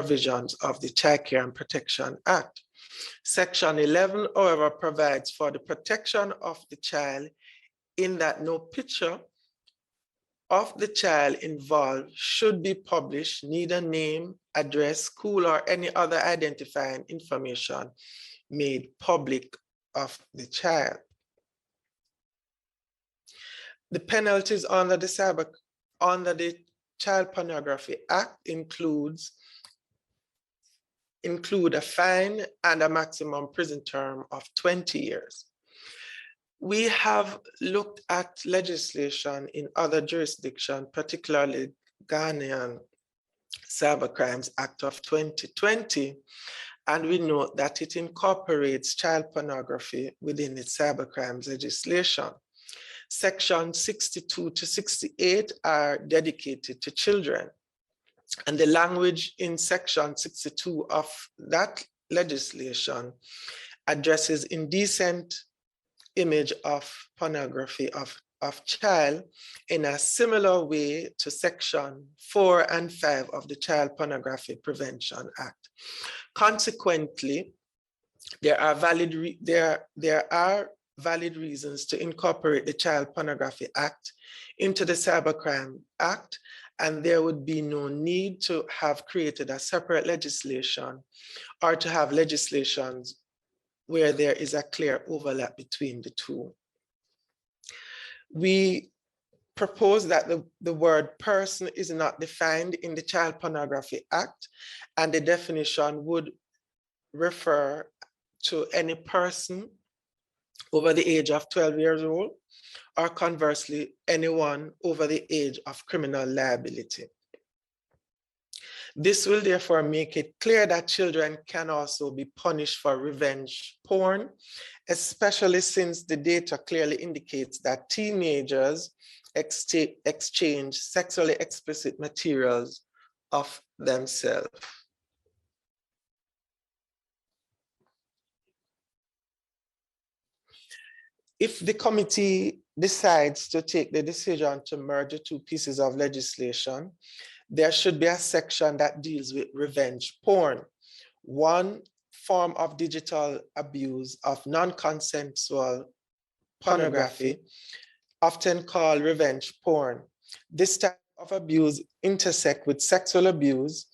provisions of the Child Care and Protection Act. Section 11, however, provides for the protection of the child in that no picture of the child involved should be published, neither name, address, school, or any other identifying information made public of the child. The penalties under the Child Pornography Act include a fine and a maximum prison term of 20 years. We have looked at legislation in other jurisdictions, particularly Ghanaian Cybercrimes Act of 2020, and we note that it incorporates child pornography within its cybercrimes legislation. Sections 62 to 68 are dedicated to children, and the language in Section 62 of that legislation addresses indecent image of pornography of child in a similar way to Section 4 and 5 of the Child Pornography Prevention Act. Consequently, there are valid reasons to incorporate the Child Pornography Act into the Cybercrime Act, and there would be no need to have created a separate legislation or to have legislations where there is a clear overlap between the two. We propose that the word person is not defined in the Child Pornography Act, and the definition would refer to any person over the age of 12 years old, or conversely, anyone over the age of criminal liability. This will therefore make it clear that children can also be punished for revenge porn, especially since the data clearly indicates that teenagers exchange sexually explicit materials of themselves. If the committee decides to take the decision to merge the two pieces of legislation, there should be a section that deals with revenge porn, one form of digital abuse of non-consensual pornography, often called revenge porn. This type of abuse intersects with sexual abuse,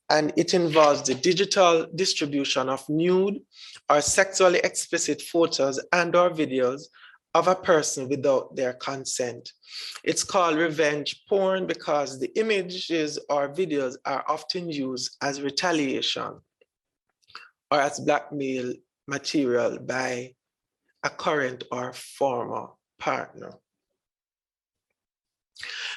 and it involves the digital distribution of nude or sexually explicit photos and/or videos of a person without their consent. It's called revenge porn because the images or videos are often used as retaliation or as blackmail material by a current or former partner.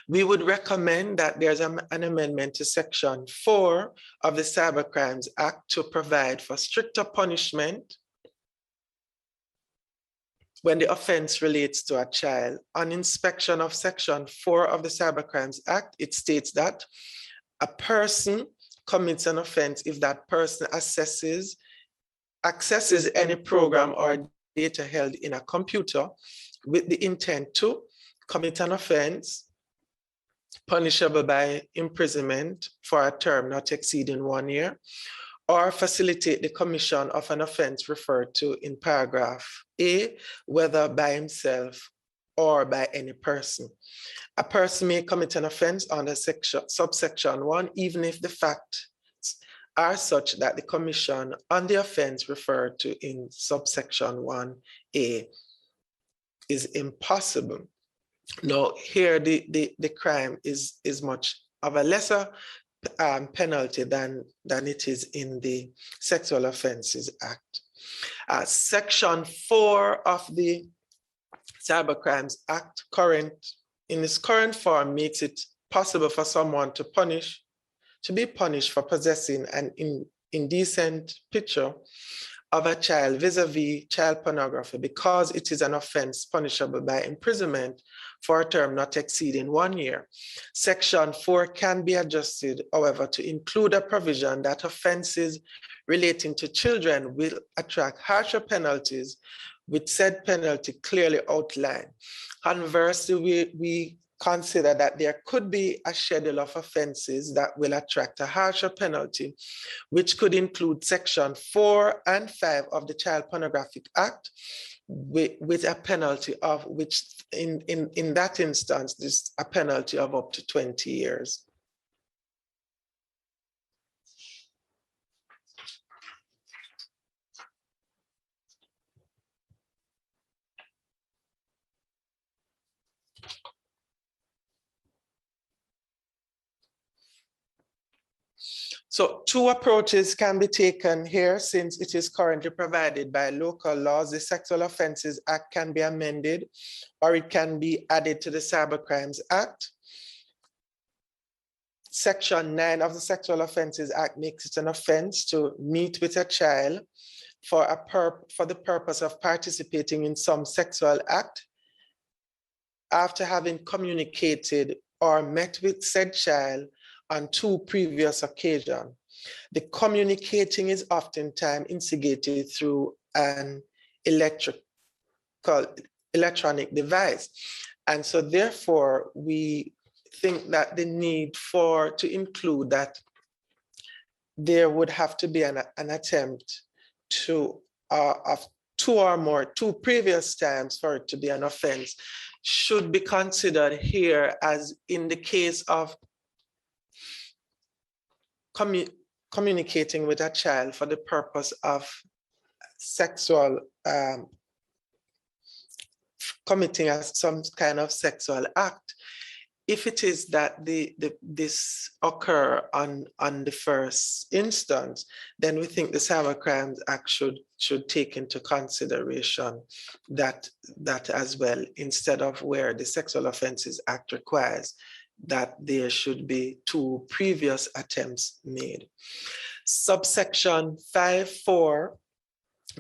We would recommend that there's an amendment to Section 4 of the Cybercrimes Act to provide for stricter punishment when the offense relates to a child. On inspection of Section 4 of the Cybercrimes Act, it states that a person commits an offense if that person accesses any program or data held in a computer with the intent to commit an offense punishable by imprisonment for a term not exceeding 1 year, or facilitate the commission of an offense referred to in paragraph A, whether by himself or by any person. A person may commit an offense under subsection 1, even if the facts are such that the commission on the offense referred to in subsection 1A is impossible. Now, here the crime is much of a lesser penalty than it is in the Sexual Offences Act. Section 4 of the Cybercrimes Act in its current form makes it possible for someone to be punished for possessing an indecent picture of a child vis-a-vis child pornography because it is an offense punishable by imprisonment for a term not exceeding 1 year. Section 4 can be adjusted, however, to include a provision that offenses relating to children will attract harsher penalties, with said penalty clearly outlined. Conversely, we consider that there could be a schedule of offenses that will attract a harsher penalty, which could include Section 4 and 5 of the Child Pornographic Act, with a penalty of which, in that instance, this a penalty of up to 20 years. So 2 approaches can be taken here since it is currently provided by local laws. The Sexual Offences Act can be amended, or it can be added to the Cybercrimes Act. Section 9 of the Sexual Offences Act makes it an offense to meet with a child for the purpose of participating in some sexual act after having communicated or met with said child on 2 previous occasions. The communicating is oftentimes instigated through an electronic device. And so therefore, we think that the need to include that there would have to be an attempt to of 2 previous times for it to be an offense should be considered here, as in the case of communicating with a child for the purpose of sexual, committing some kind of sexual act. If it is that this occur on the first instance, then we think the Cybercrimes Act should take into consideration that as well, instead of where the Sexual Offences Act requires that there should be 2 previous attempts made. Subsection 5(4)(b)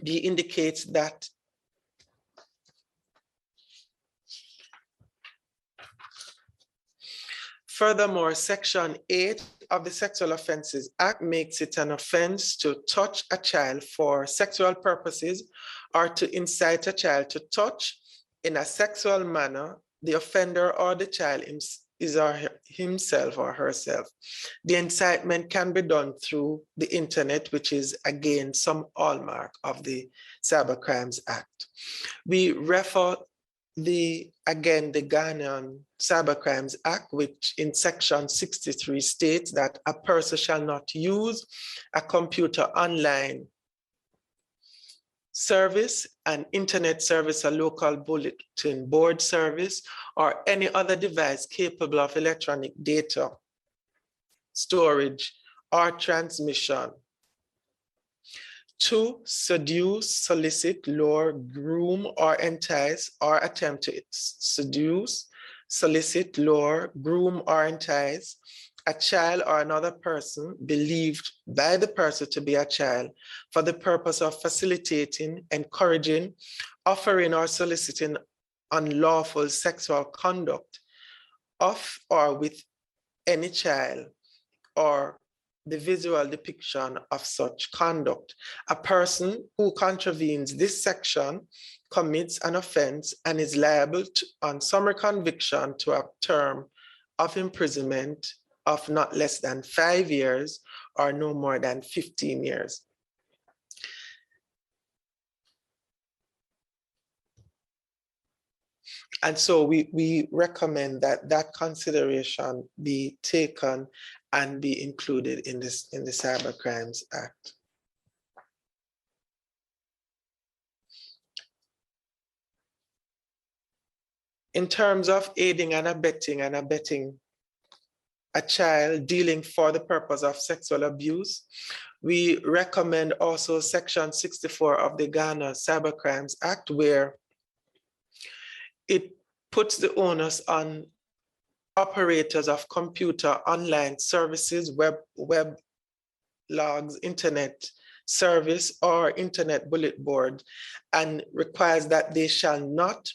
indicates that furthermore, Section 8 of the Sexual Offences Act makes it an offense to touch a child for sexual purposes or to incite a child to touch in a sexual manner the offender or the child himself or herself. The incitement can be done through the internet, which is again some hallmark of the Cybercrimes Act. We refer the Ghanaian Cybercrimes Act, which in Section 63 states that a person shall not use a computer online service, an internet service, a local bulletin board service, or any other device capable of electronic data storage or transmission to seduce, solicit, lure, groom, or entice, or attempt to seduce, solicit, lure, groom, or entice a child or another person believed by the person to be a child for the purpose of facilitating, encouraging, offering, or soliciting unlawful sexual conduct of or with any child, or the visual depiction of such conduct. A person who contravenes this section commits an offense and is liable to, on summary conviction, to a term of imprisonment of not less than 5 years or no more than 15 years. And so we recommend that that consideration be taken and be included in the Cybercrimes Act. In terms of aiding and abetting a child dealing for the purpose of sexual abuse, we recommend also Section 64 of the Ghana Cybercrimes Act, where it puts the onus on operators of computer online services, web logs, internet service, or internet bulletin board, and requires that they shall not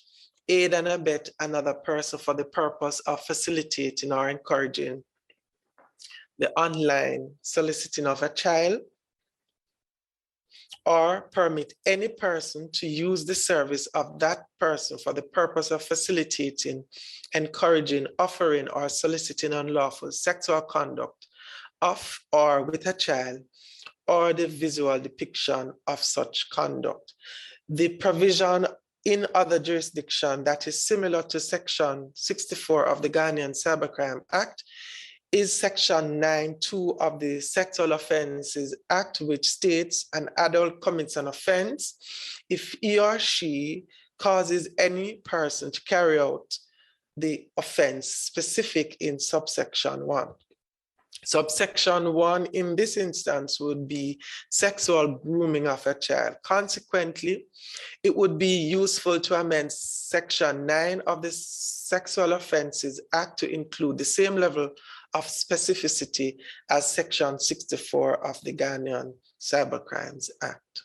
aid and abet another person for the purpose of facilitating or encouraging the online soliciting of a child, or permit any person to use the service of that person for the purpose of facilitating, encouraging, offering, or soliciting unlawful sexual conduct of or with a child, or the visual depiction of such conduct. The provision in other jurisdictions that is similar to Section 64 of the Ghanaian Cybercrime Act is Section 9(2) of the Sexual Offences Act, which states an adult commits an offense if he or she causes any person to carry out the offense specific in subsection 1. Subsection 1 in this instance would be sexual grooming of a child. Consequently, it would be useful to amend Section 9 of the Sexual Offences Act to include the same level of specificity as Section 64 of the Ghanaian Cybercrimes Act.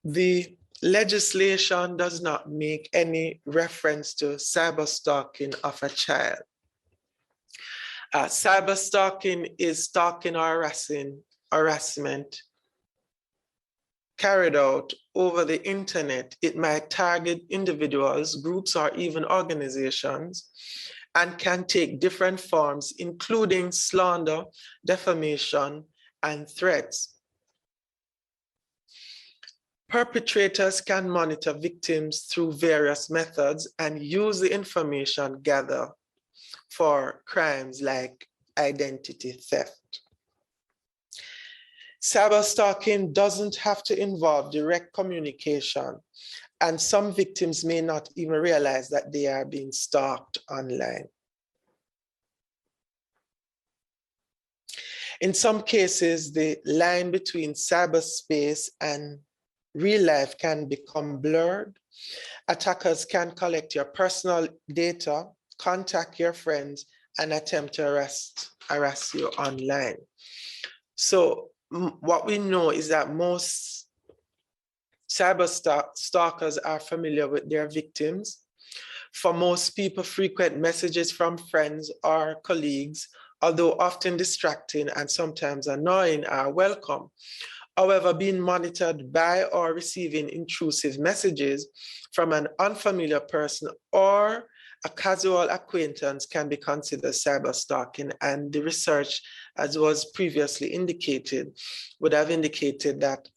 The legislation does not make any reference to cyberstalking of a child. Cyberstalking is stalking or harassment carried out over the internet. It might target individuals, groups, or even organizations, and can take different forms, including slander, defamation, and threats. Perpetrators can monitor victims through various methods and use the information gathered for crimes like identity theft. Cyberstalking doesn't have to involve direct communication, and some victims may not even realize that they are being stalked online. In some cases, the line between cyberspace and real life can become blurred. Attackers can collect your personal data, contact your friends, and attempt to harass you online. So what we know is that most cyberstalkers are familiar with their victims. For most people, frequent messages from friends or colleagues, although often distracting and sometimes annoying, are welcome. However, being monitored by or receiving intrusive messages from an unfamiliar person or a casual acquaintance can be considered cyberstalking, and the research, as was previously indicated, would have indicated that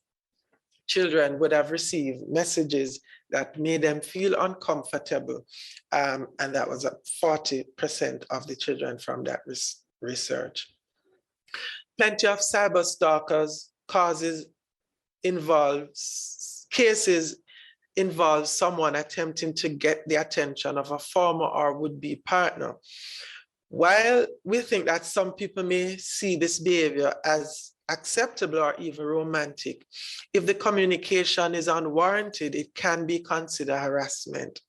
children would have received messages that made them feel uncomfortable, and that was 40% of the children from that research. Plenty of cyberstalkers cases involve someone attempting to get the attention of a former or would-be partner. While we think that some people may see this behavior as acceptable or even romantic, if the communication is unwarranted, it can be considered harassment.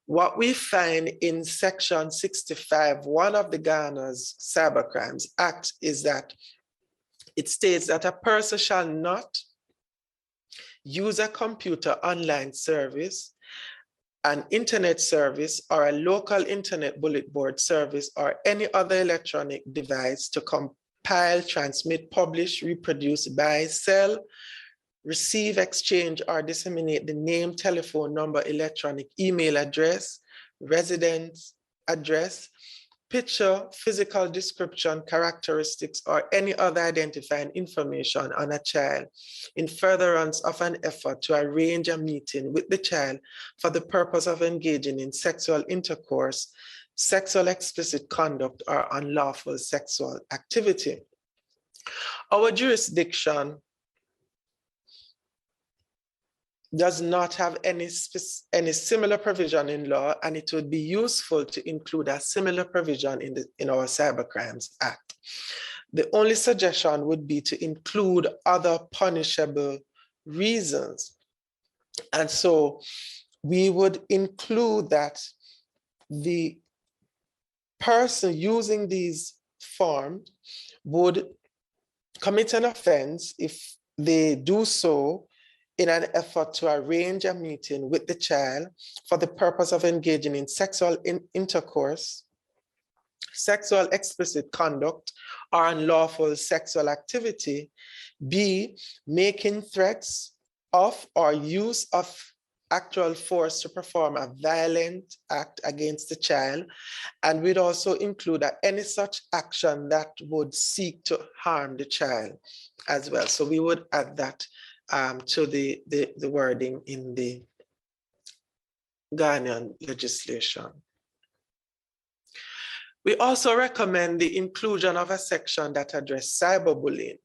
What we find in Section 65(1) of the Ghana's Cybercrimes Act is that it states that a person shall not use a computer online service, an internet service, or a local internet bulletin board service, or any other electronic device to compile, transmit, publish, reproduce, buy, sell, receive, exchange, or disseminate the name, telephone number, electronic email address, residence address, picture, physical description, characteristics, or any other identifying information on a child in furtherance of an effort to arrange a meeting with the child for the purpose of engaging in sexual intercourse, sexual explicit conduct, or unlawful sexual activity. Our jurisdiction does not have any similar provision in law, and it would be useful to include a similar provision in our Cybercrimes Act. The only suggestion would be to include other punishable reasons. And so we would include that the person using these forms would commit an offense if they do so in an effort to arrange a meeting with the child for the purpose of engaging in sexual intercourse, sexual explicit conduct or unlawful sexual activity. B, making threats of or use of actual force to perform a violent act against the child. And we'd also include any such action that would seek to harm the child as well. So we would add that to the wording in the Ghanaian legislation. We also recommend the inclusion of a section that addresses cyberbullying.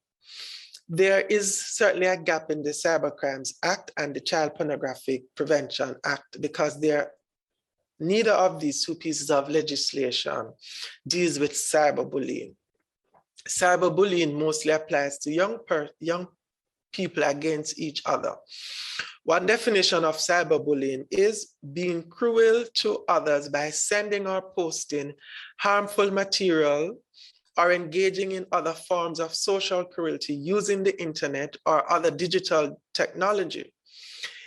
There is certainly a gap in the Cybercrimes Act and the Child Pornography Prevention Act because neither of these two pieces of legislation deals with cyberbullying. Cyberbullying mostly applies to young people against each other. One definition of cyberbullying is being cruel to others by sending or posting harmful material or engaging in other forms of social cruelty using the internet or other digital technology.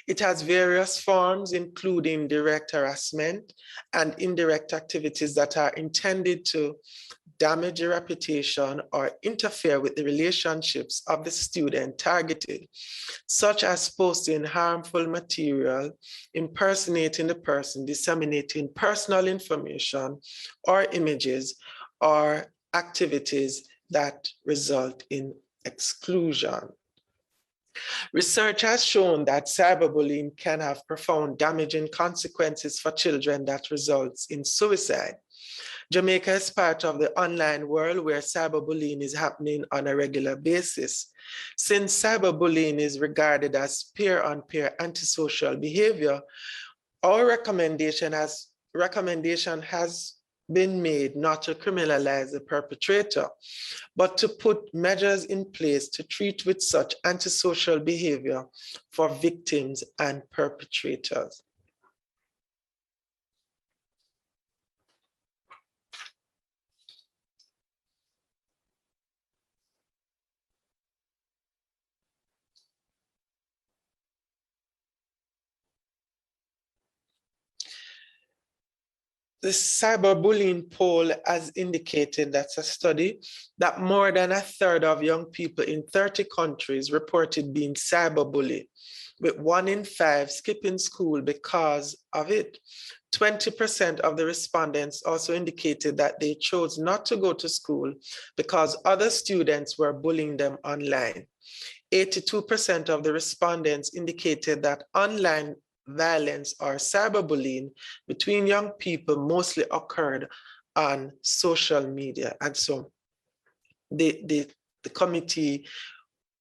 It has various forms, including direct harassment and indirect activities that are intended to damage the reputation or interfere with the relationships of the student targeted, such as posting harmful material, impersonating the person, disseminating personal information or images, or activities that result in exclusion. Research has shown that cyberbullying can have profound damaging consequences for children that results in suicide. Jamaica is part of the online world where cyberbullying is happening on a regular basis. Since cyberbullying is regarded as peer-on-peer antisocial behavior, our recommendation has been made not to criminalize the perpetrator, but to put measures in place to treat with such antisocial behavior for victims and perpetrators. The cyberbullying poll has indicated, that's a study, that more than a third of young people in 30 countries reported being cyberbullied, with 1 in 5 skipping school because of it. 20% of the respondents also indicated that they chose not to go to school because other students were bullying them online. 82% of the respondents indicated that online violence or cyberbullying between young people mostly occurred on social media. And so the committee,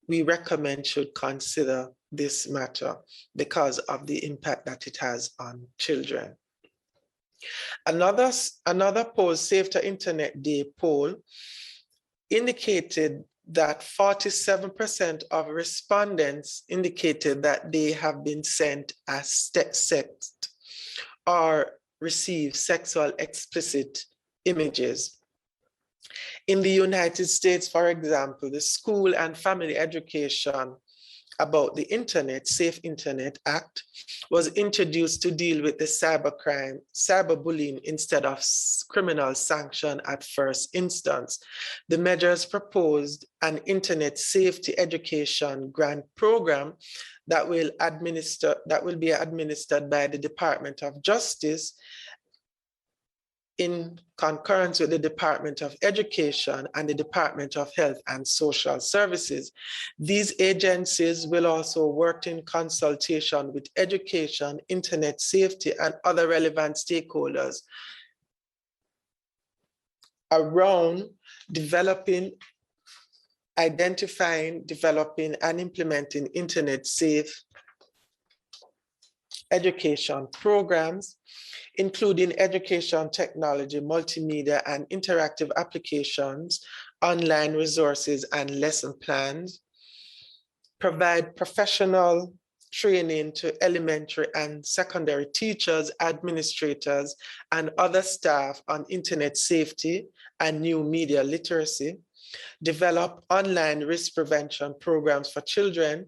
we recommend, should consider this matter because of the impact that it has on children. Another poll, Save to Internet Day poll, indicated that 47% of respondents indicated that they have been sent as text or received sexual explicit images. In the United States, for example, the School and Family Education about the Internet, Safe Internet Act was introduced to deal with the cyberbullying instead of criminal sanction at first instance. The measures proposed an Internet Safety Education Grant Program that will be administered by the Department of Justice in concurrence with the Department of Education and the Department of Health and Social Services. These agencies will also work in consultation with education, internet safety, and other relevant stakeholders around identifying, developing, and implementing internet safe education programs, including education technology, multimedia, and interactive applications, online resources, and lesson plans, provide professional training to elementary and secondary teachers, administrators, and other staff on internet safety and new media literacy, develop online risk prevention programs for children,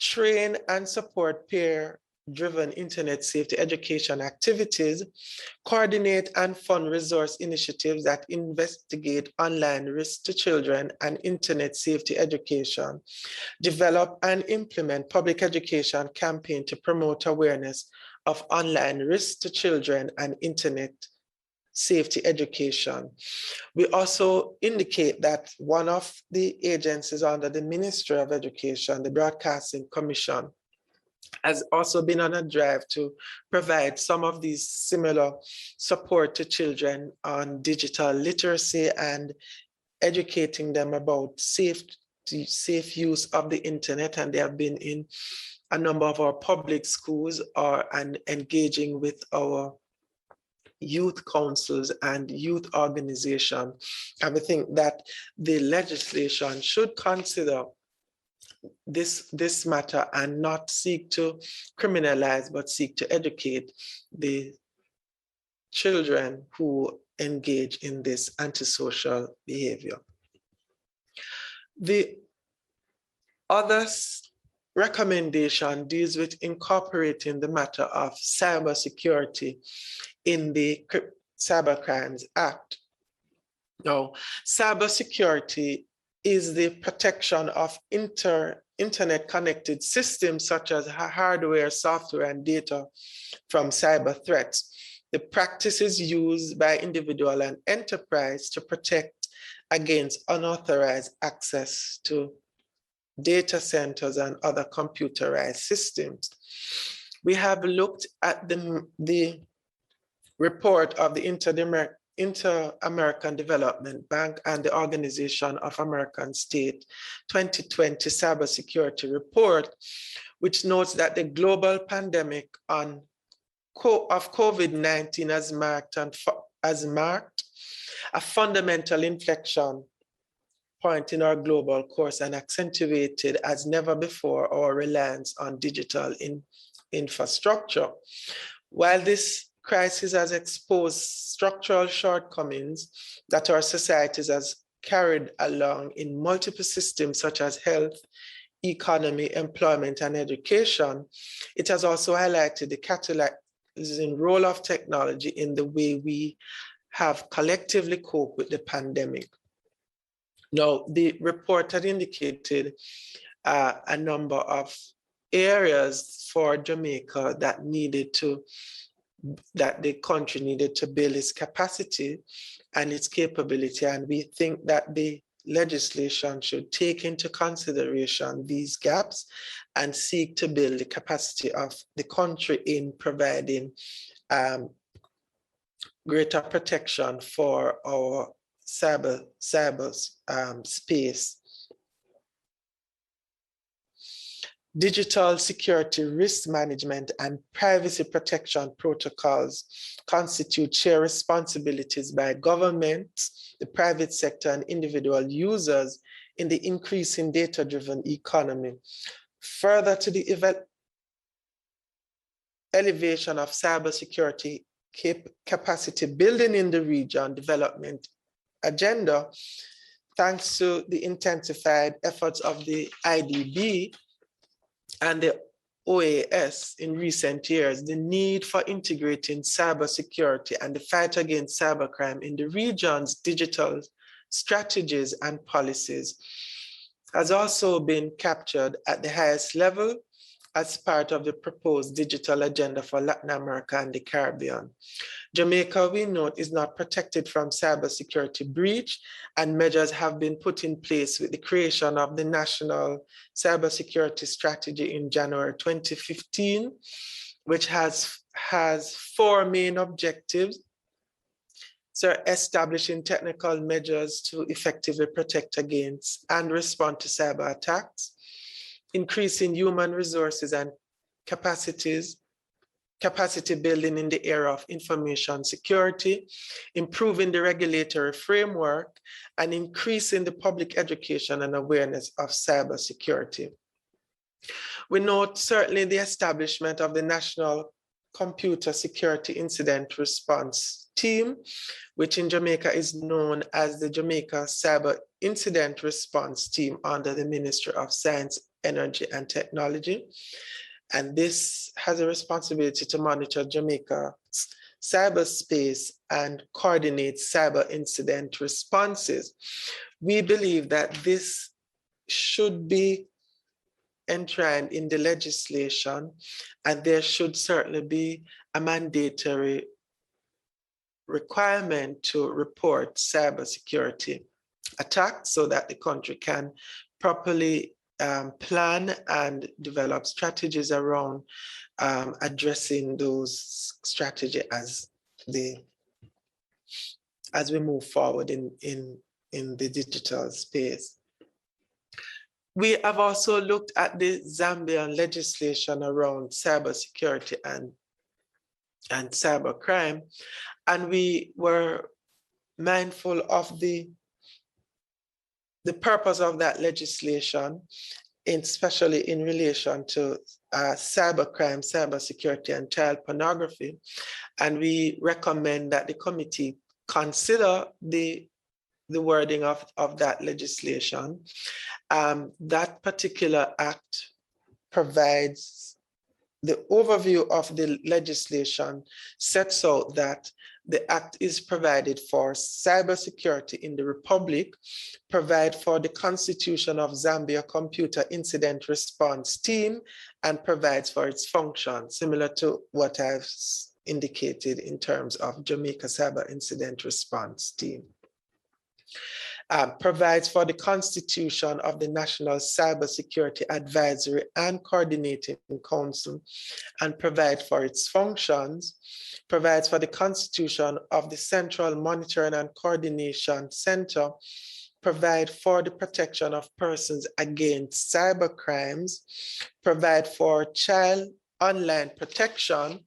train and support peer driven internet safety education activities, coordinate and fund resource initiatives that investigate online risks to children and internet safety education, develop and implement public education campaign to promote awareness of online risks to children and internet safety education. We also indicate that one of the agencies under the Ministry of Education, the Broadcasting Commission, has also been on a drive to provide some of these similar support to children on digital literacy and educating them about safe use of the internet. And they have been in a number of our public schools and engaging with our youth councils and youth organizations. And we think that the legislation should consider this matter and not seek to criminalize, but seek to educate the children who engage in this antisocial behavior. The other recommendation deals with incorporating the matter of cybersecurity in the Cybercrimes Act. Now, cybersecurity is the protection of internet-connected systems such as hardware, software, and data from cyber threats. The practices used by individual and enterprise to protect against unauthorized access to data centers and other computerized systems. We have looked at the report of the Inter-American Development Bank and the Organization of American States 2020 Cybersecurity Report, which notes that the global pandemic of COVID-19 has marked a fundamental inflection point in our global course and accentuated as never before our reliance on digital infrastructure. While this crisis has exposed structural shortcomings that our societies has carried along in multiple systems such as health, economy, employment, and education, it has also highlighted the catalyzing role of technology in the way we have collectively coped with the pandemic. Now, the report had indicated a number of areas for Jamaica that the country needed to build its capacity and its capability. And we think that the legislation should take into consideration these gaps and seek to build the capacity of the country in providing greater protection for our cyber space. Digital security risk management and privacy protection protocols constitute shared responsibilities by governments, the private sector, and individual users in the increasing data-driven economy. Further to the elevation of cybersecurity capacity building in the region development agenda, thanks to the intensified efforts of the IDB and the OAS in recent years, the need for integrating cybersecurity and the fight against cybercrime in the region's digital strategies and policies has also been captured at the highest level as part of the proposed digital agenda for Latin America and the Caribbean. Jamaica, we note, is not protected from cybersecurity breach, and measures have been put in place with the creation of the National Cybersecurity Strategy in January 2015, which has 4 main objectives. So establishing technical measures to effectively protect against and respond to cyber attacks, increasing human resources and capacity building in the area of information security, improving the regulatory framework, and increasing the public education and awareness of cybersecurity. We note certainly the establishment of the National Computer Security Incident Response Team, which in Jamaica is known as the Jamaica Cyber Incident Response Team under the Ministry of Science, Energy, and Technology. And this has a responsibility to monitor Jamaica's cyberspace and coordinate cyber incident responses. We believe that this should be enshrined in the legislation, and there should certainly be a mandatory requirement to report cybersecurity attacks so that the country can properly plan and develop strategies around addressing those strategies as we move forward in the digital space. We have also looked at the Zambian legislation around cybersecurity and cybercrime, and we were mindful of the purpose of that legislation, especially in relation to cybercrime, cybersecurity, and child pornography. And we recommend that the committee consider the wording of that legislation. That particular act provides the overview of the legislation, sets out that the act is provided for cybersecurity in the Republic, provide for the constitution of Zambia Computer Incident Response Team, and provides for its function, similar to what I've indicated in terms of Jamaica Cyber Incident Response Team. Provides for the constitution of the National Cybersecurity Advisory and Coordinating Council, and provide for its functions. Provides for the constitution of the Central Monitoring and Coordination Center. Provide for the protection of persons against cybercrimes. Provide for child online protection.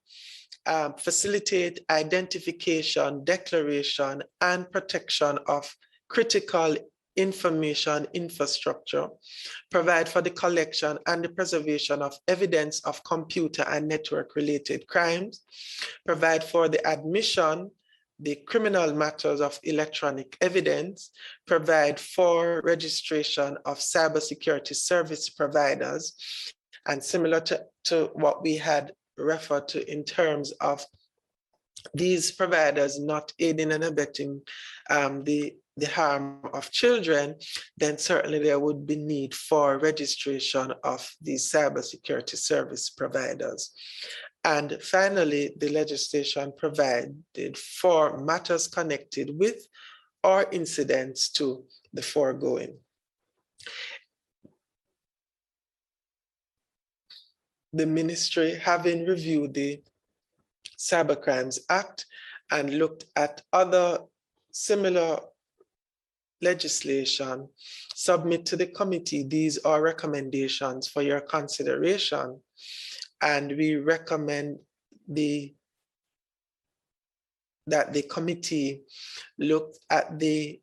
Facilitate identification, declaration, and protection of critical information infrastructure, provide for the collection and the preservation of evidence of computer and network-related crimes, provide for the admission, the criminal matters of electronic evidence, provide for registration of cybersecurity service providers, and similar to what we had referred to in terms of these providers not aiding and abetting the harm of children, then certainly there would be need for registration of these cybersecurity service providers. And finally, the legislation provided for matters connected with or incidents to the foregoing. The ministry, having reviewed the Cybercrimes Act and looked at other similar legislation, submit to the committee. These are recommendations for your consideration. And we recommend that the committee look at the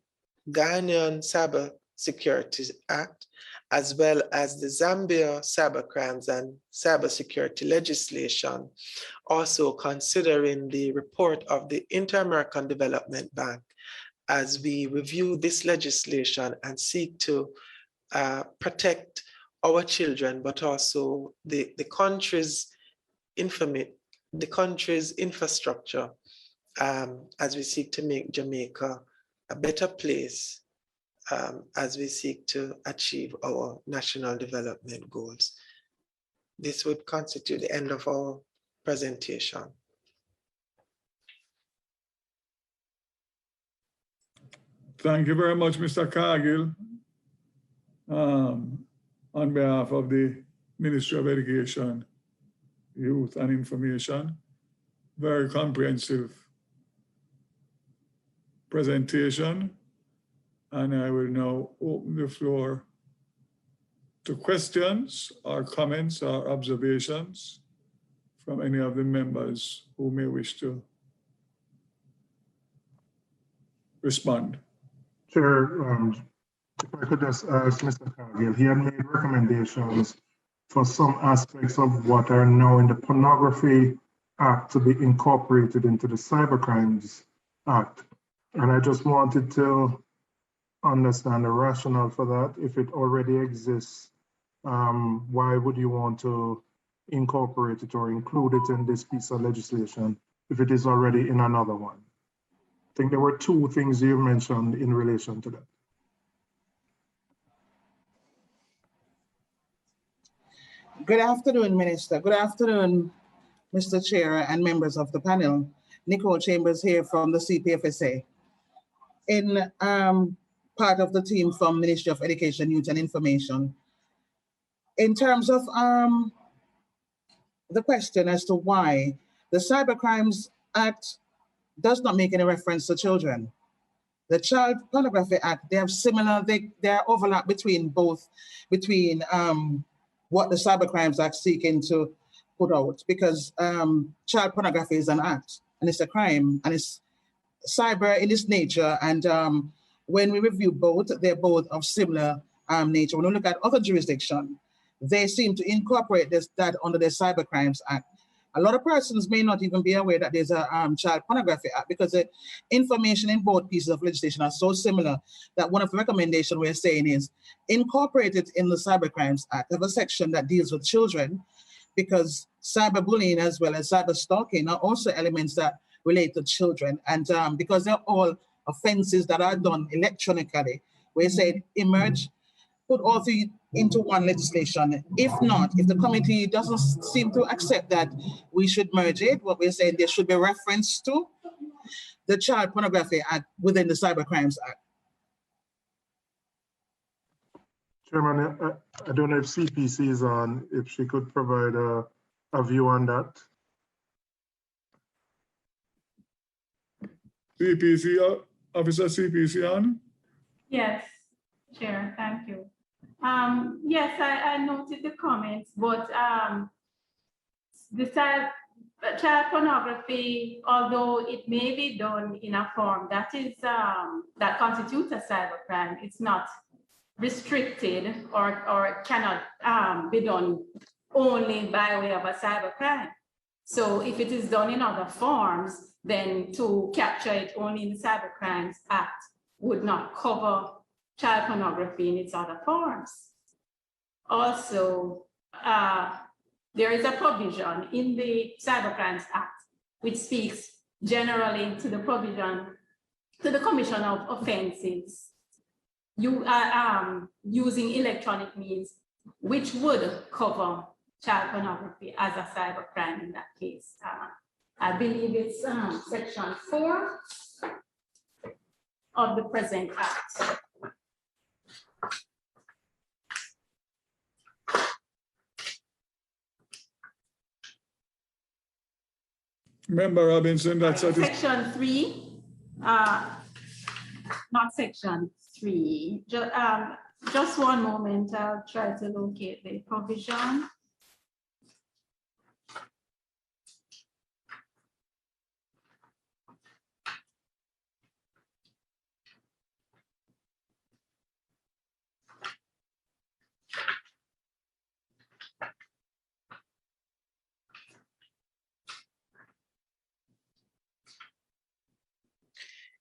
Ghanaian Cybersecurity Act, as well as the Zambia Cybercrimes and Cybersecurity legislation, also considering the report of the Inter-American Development Bank as we review this legislation and seek to protect our children, but also the country's infrastructure as we seek to make Jamaica a better place as we seek to achieve our national development goals. This would constitute the end of our presentation. Thank you very much, Mr. Cargill. On behalf of the Ministry of Education, Youth and Information, very comprehensive presentation. And I will now open the floor to questions or comments or observations from any of the members who may wish to respond. Chair, if I could just ask Mr. Cargill, he had made recommendations for some aspects of what are now in the Pornography Act to be incorporated into the Cybercrimes Act. And I just wanted to understand the rationale for that. If it already exists, why would you want to incorporate it or include it in this piece of legislation if it is already in another one? I think there were two things you mentioned in relation to that. Good afternoon, Minister. Good afternoon, Mr. Chair and members of the panel. Nicole Chambers here from the CPFSA. In part of the team from Ministry of Education, Youth and Information. In terms of the question as to why the Cybercrimes Act does not make any reference to children. The Child Pornography Act, they have similar, there are overlap between both, what the Cybercrimes Act seeking to put out, because child pornography is an act and it's a crime and it's cyber in its nature. And when we review both, they're both of similar nature. When we look at other jurisdictions, they seem to incorporate that under the Cybercrimes Act. A lot of persons may not even be aware that there's a Child Pornography Act because the information in both pieces of legislation are so similar that one of the recommendations we're saying is incorporated in the Cybercrimes Act, have a section that deals with children, because cyberbullying as well as cyberstalking are also elements that relate to children. And because they're all offenses that are done electronically, we say emerge, put all three into one legislation. If not, if the committee doesn't seem to accept that we should merge it, what we're saying there should be reference to the Child Pornography Act within the Cybercrimes Act. Chairman, I don't know if CPC is on, if she could provide a view on that. CPC, Officer CPC on? Yes, Chair, thank you. Yes, I noted the comments, but the child pornography, although it may be done in a form that is that constitutes a cybercrime, it's not restricted or cannot be done only by way of a cybercrime. So if it is done in other forms, then to capture it only in the Cybercrimes Act would not cover child pornography in its other forms. Also, there is a provision in the Cybercrimes Act which speaks generally to the provision, to the commission of offenses using electronic means, which would cover child pornography as a cybercrime in that case. I believe it's section 4 of the present act. Member Robinson, that's section 3, not section 3. Just one moment, I'll try to locate the provision.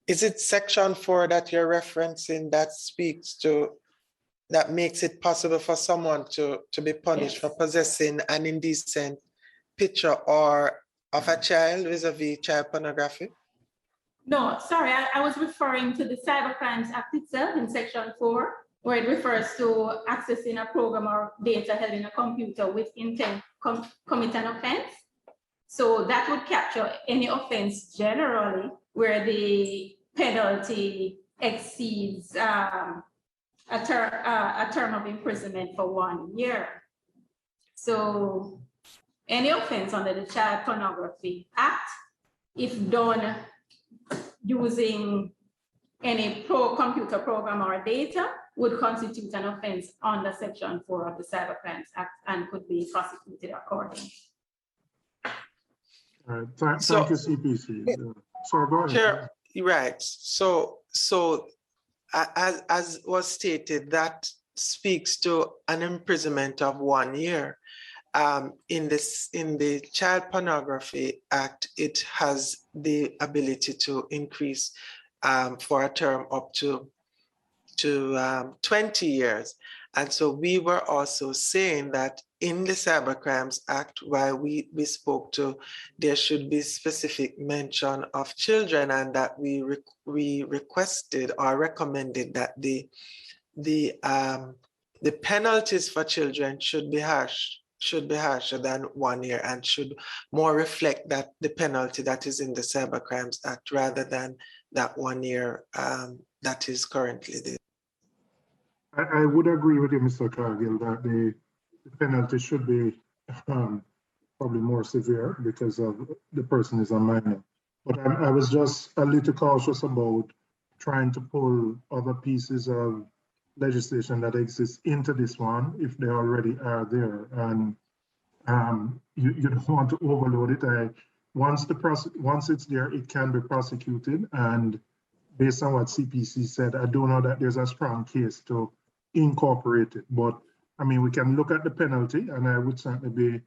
Is it section 4 that you're referencing that speaks to, that makes it possible for someone to be punished for possessing an indecent picture or of a child vis-a-vis child pornography? No, sorry, I was referring to the Cybercrimes Act itself in section 4, where it refers to accessing a program or data held in a computer with intent to commit an offense. So that would capture any offense generally where the penalty exceeds a term of imprisonment for 1 year. So any offense under the Child Pornography Act, if done using any computer program or data, would constitute an offense under section 4 of the Cybercrimes Act and could be prosecuted accordingly. All right, thank you, CPC. Sorry, go ahead. Sure. Right. So as was stated, that speaks to an imprisonment of 1 year. In the Child Pornography Act, it has the ability to increase for a term up to 20 years. And so we were also saying that in the Cybercrimes Act, while we spoke to, there should be specific mention of children, and that we requested or recommended that the penalties for children should be harsher than 1 year, and should more reflect that the penalty that is in the Cybercrimes Act rather than that 1 year that is currently there. I would agree with you, Mr. Cargill, that the penalty should be probably more severe because of the person is a minor. But I was just a little cautious about trying to pull other pieces of legislation that exists into this one if they already are there. And you don't want to overload it. Once it's there, it can be prosecuted. And based on what CPC said, I do know that there's a strong case to incorporate it. But I mean, we can look at the penalty, and I would certainly be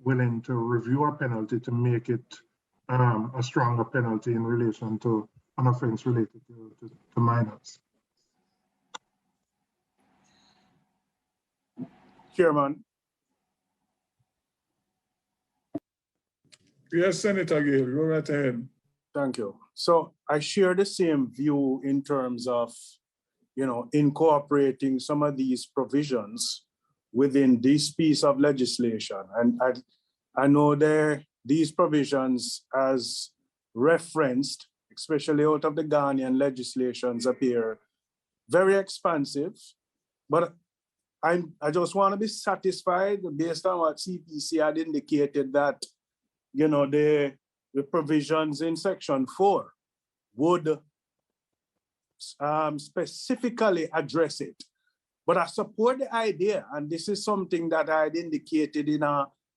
willing to review a penalty to make it a stronger penalty in relation to an offense related to minors. Chairman. Yes, Senator Gill, go right ahead. Thank you. So I share the same view in terms of, incorporating some of these provisions within this piece of legislation. And I know these provisions, as referenced, especially out of the Ghanaian legislations, appear very expansive. But I just want to be satisfied based on what CPC had indicated that, the provisions in Section 4 would specifically address it. But I support the idea, and this is something that I had indicated in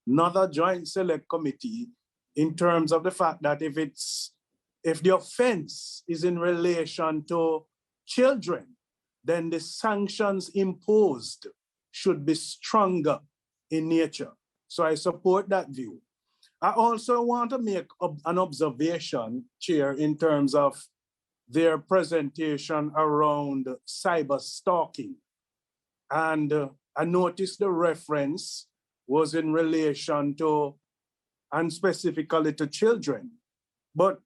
another joint select committee, in terms of the fact that if the offense is in relation to children, then the sanctions imposed should be stronger in nature. So I support that view. I also want to make an observation, Chair, in terms of their presentation around cyberstalking. And I noticed the reference was in relation to, and specifically to children. But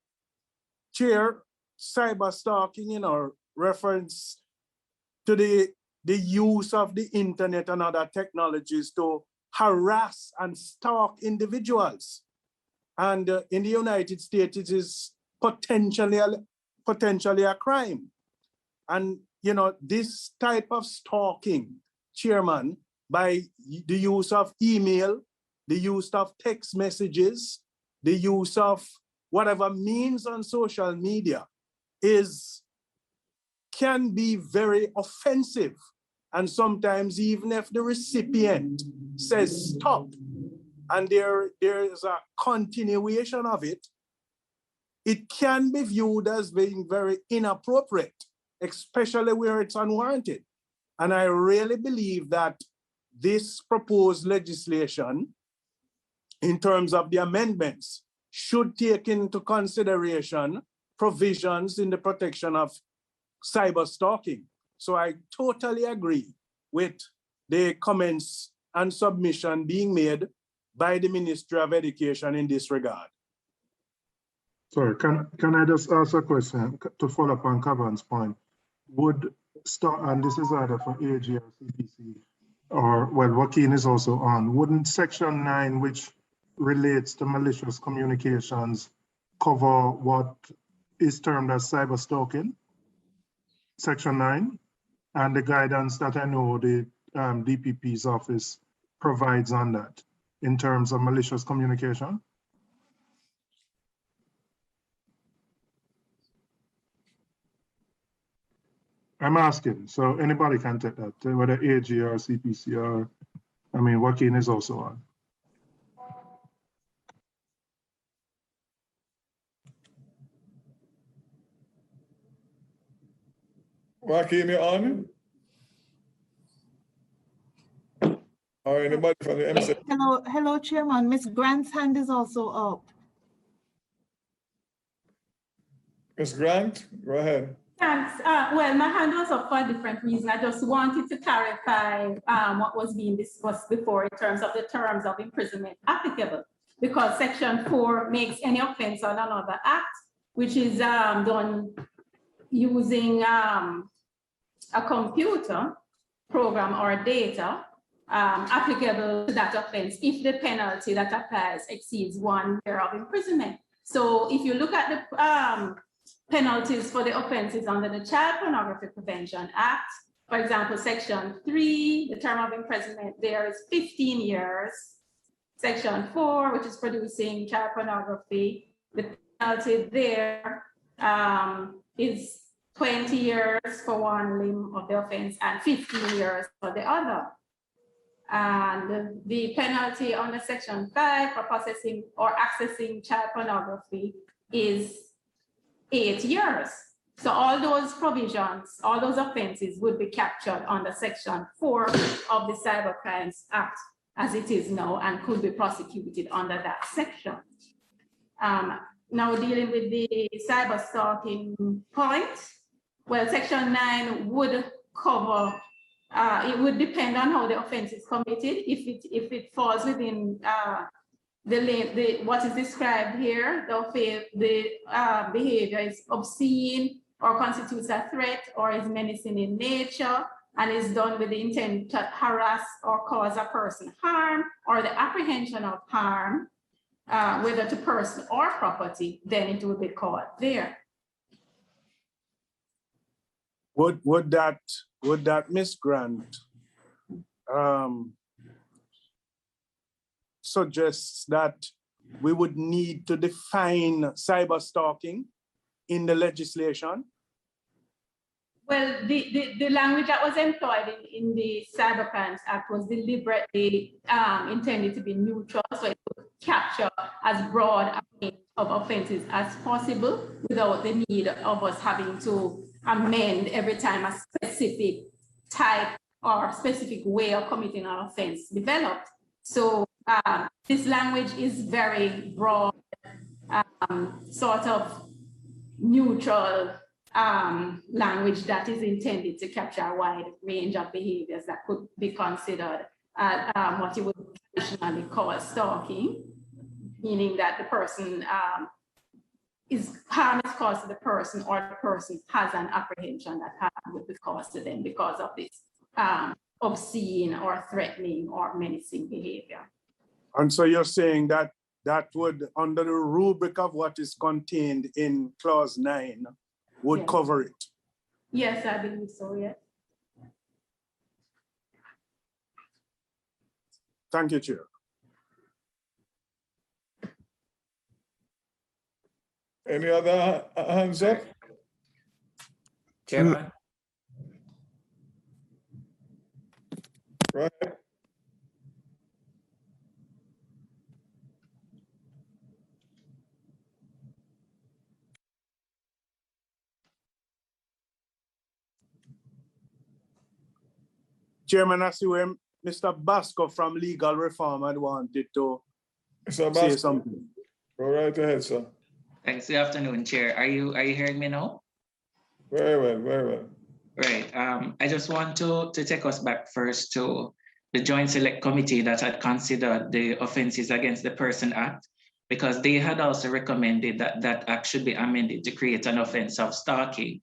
Chair, cyberstalking, reference to the use of the internet and other technologies to harass and stalk individuals. And in the United States, it is potentially a crime. And, this type of stalking, Chairman, by the use of email, the use of text messages, the use of whatever means on social media can be very offensive. And sometimes even if the recipient says stop, and there is a continuation of it, it can be viewed as being very inappropriate, especially where it's unwarranted. And I really believe that this proposed legislation, in terms of the amendments, should take into consideration provisions in the protection of cyberstalking. So I totally agree with the comments and submission being made by the Ministry of Education in this regard. Sorry, can I just ask a question to follow up on Kavan's point? And this is either for AG or CPC, or, well, Joaquin is also on, wouldn't Section 9, which relates to malicious communications, cover what is termed as cyberstalking? Section 9, and the guidance that I know the DPP's office provides on that in terms of malicious communication? I'm asking, so anybody can take that, whether AG or CPC or, Joaquin is also on. Joaquin, you on? Or anybody from the MC? Hello, Chairman. Ms. Grant's hand is also up. Ms. Grant, go ahead. Thanks. Well, my hand was up for a different reason. I just wanted to clarify what was being discussed before in terms of the terms of imprisonment applicable, because Section 4 makes any offense on another act, which is done using a computer program or data applicable to that offense if the penalty that applies exceeds 1 year of imprisonment. So if you look at the penalties for the offenses under the Child Pornography Prevention Act, for example, Section 3, the term of imprisonment there is 15 years. Section 4, which is producing child pornography, the penalty there is 20 years for one limb of the offense and 15 years for the other. And the penalty under Section 5 for possessing or accessing child pornography is 8 years. So all those provisions, all those offenses would be captured under Section 4 of the Cybercrimes Act as it is now and could be prosecuted under that section. Now dealing with the cyberstalking point, well, Section 9 would cover, it would depend on how the offense is committed. If it falls within what is described here, the behavior is obscene or constitutes a threat or is menacing in nature and is done with the intent to harass or cause a person harm or the apprehension of harm, whether to person or property, then it will be caught there. Would that Ms. Grant suggests that we would need to define cyberstalking in the legislation? Well, the language that was employed in the Cybercrimes Act was deliberately intended to be neutral, so it would capture as broad a range of offenses as possible without the need of us having to amend every time a specific type or specific way of committing an offense developed. So this language is very broad, sort of neutral language that is intended to capture a wide range of behaviors that could be considered what you would traditionally call stalking, meaning that the person harm is caused to the person or the person has an apprehension that harm would be caused to them because of this obscene or threatening or menacing behavior. And so you're saying that that would, under the rubric of what is contained in clause 9, would Yes. cover it? Yes, I believe so, yes. Thank you, Chair. Any other hands up? Chairman, Right. Chairman, I see where Mr. Basco from Legal Reform had wanted to Mr. say Basco, something. go right ahead, sir. thanks. Good afternoon, Chair. Are you hearing me now? Very well, very well. Right. I just want to take us back first to the Joint Select Committee that had considered the Offences Against the Person Act, because they had also recommended that that act should be amended to create an offense of stalking.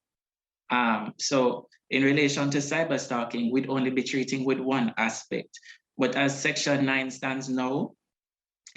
So in relation to cyberstalking, we'd only be treating with one aspect. But as Section 9 stands now,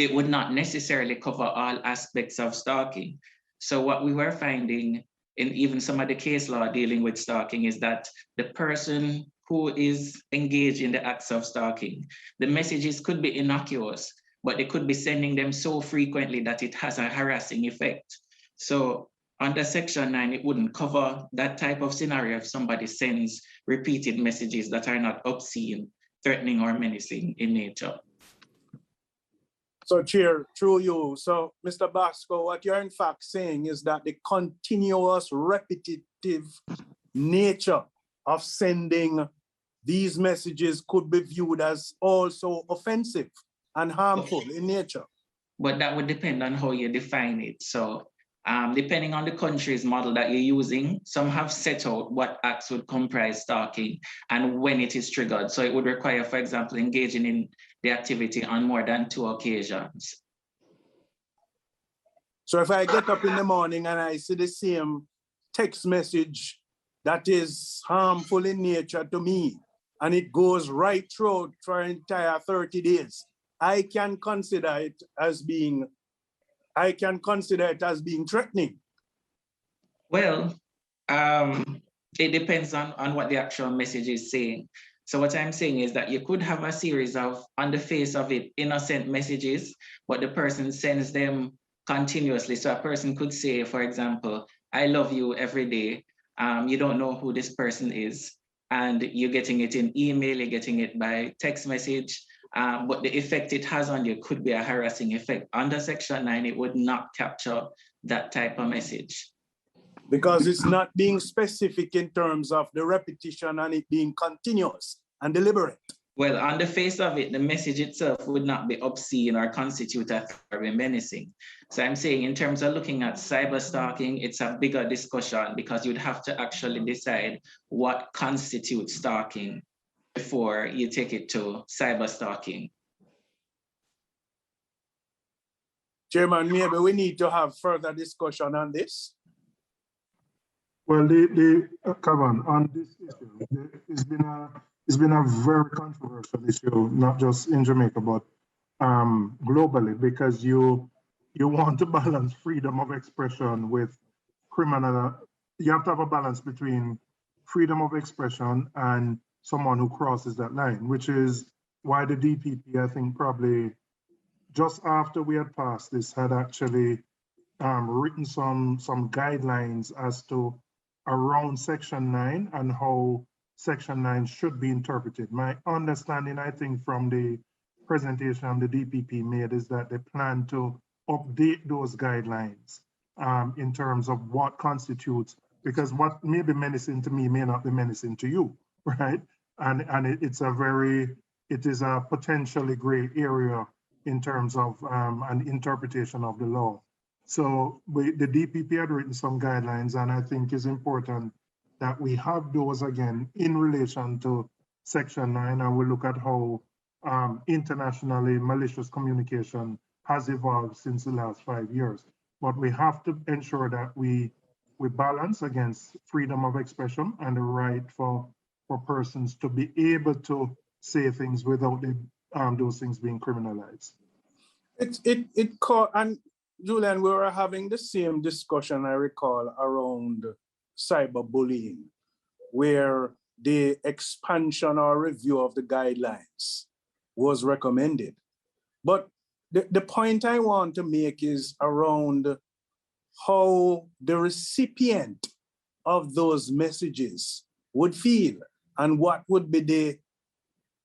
it would not necessarily cover all aspects of stalking. So what we were finding in even some of the case law dealing with stalking is that the person who is engaged in the acts of stalking, the messages could be innocuous, but they could be sending them so frequently that it has a harassing effect. So under Section 9, it wouldn't cover that type of scenario if somebody sends repeated messages that are not obscene, threatening, or menacing in nature. So, Chair, through you. So, Mr. Basco, what you're in fact saying is that the continuous, repetitive nature of sending these messages could be viewed as also offensive and harmful in nature. But that would depend on how you define it. So Depending on the country's model that you're using, some have set out what acts would comprise stalking and when it is triggered. So it would require, for example, engaging in the activity on more than 2 occasions. So if I get up in the morning and I see the same text message that is harmful in nature to me, and it goes right through for an entire 30 days, I can consider it as being threatening. Well, it depends on what the actual message is saying. So what I'm saying is that you could have a series of, on the face of it, innocent messages, but the person sends them continuously. So a person could say, for example, I love you every day. You don't know who this person is, and you're getting it in email, you're getting it by text message, but the effect it has on you could be a harassing effect. Under Section 9, it would not capture that type of message. Because it's not being specific in terms of the repetition and it being continuous and deliberate. Well, on the face of it, the message itself would not be obscene or constitute a threat or menacing. So I'm saying in terms of looking at cyberstalking, it's a bigger discussion because you'd have to actually decide what constitutes stalking before you take it to cyberstalking. Chairman, maybe we need to have further discussion on this. Well, Kevin, on this issue, it's been a very controversial issue, not just in Jamaica, but globally, because you want to balance freedom of expression with criminal. You have to have a balance between freedom of expression and someone who crosses that line, which is why the DPP, I think, probably just after we had passed this, had actually written some guidelines as to around Section 9 and how Section 9 should be interpreted. My understanding, I think, from the presentation the DPP made is that they plan to update those guidelines in terms of what constitutes, because what may be menacing to me may not be menacing to you, right? And it is a potentially gray area in terms of an interpretation of the law. So the DPP had written some guidelines, and I think it's important that we have those again in relation to Section 9, and we look at how internationally malicious communication has evolved since the last 5 years. But we have to ensure that we balance against freedom of expression and the right for persons to be able to say things without those things being criminalized. And Julian, we were having the same discussion, I recall, around cyberbullying, where the expansion or review of the guidelines was recommended. But the point I want to make is around how the recipient of those messages would feel and what would be the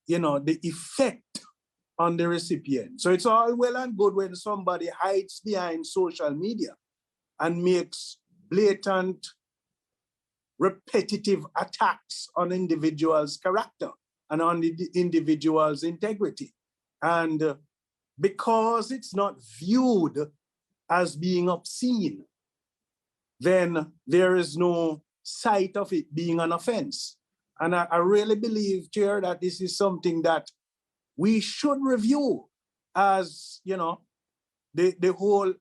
effect on the recipient. So it's all well and good when somebody hides behind social media and makes blatant, repetitive attacks on individuals' character and on the individual's integrity. And because it's not viewed as being obscene, then there is no sight of it being an offense. And I really believe, Chair, that this is something that we should review as, the whole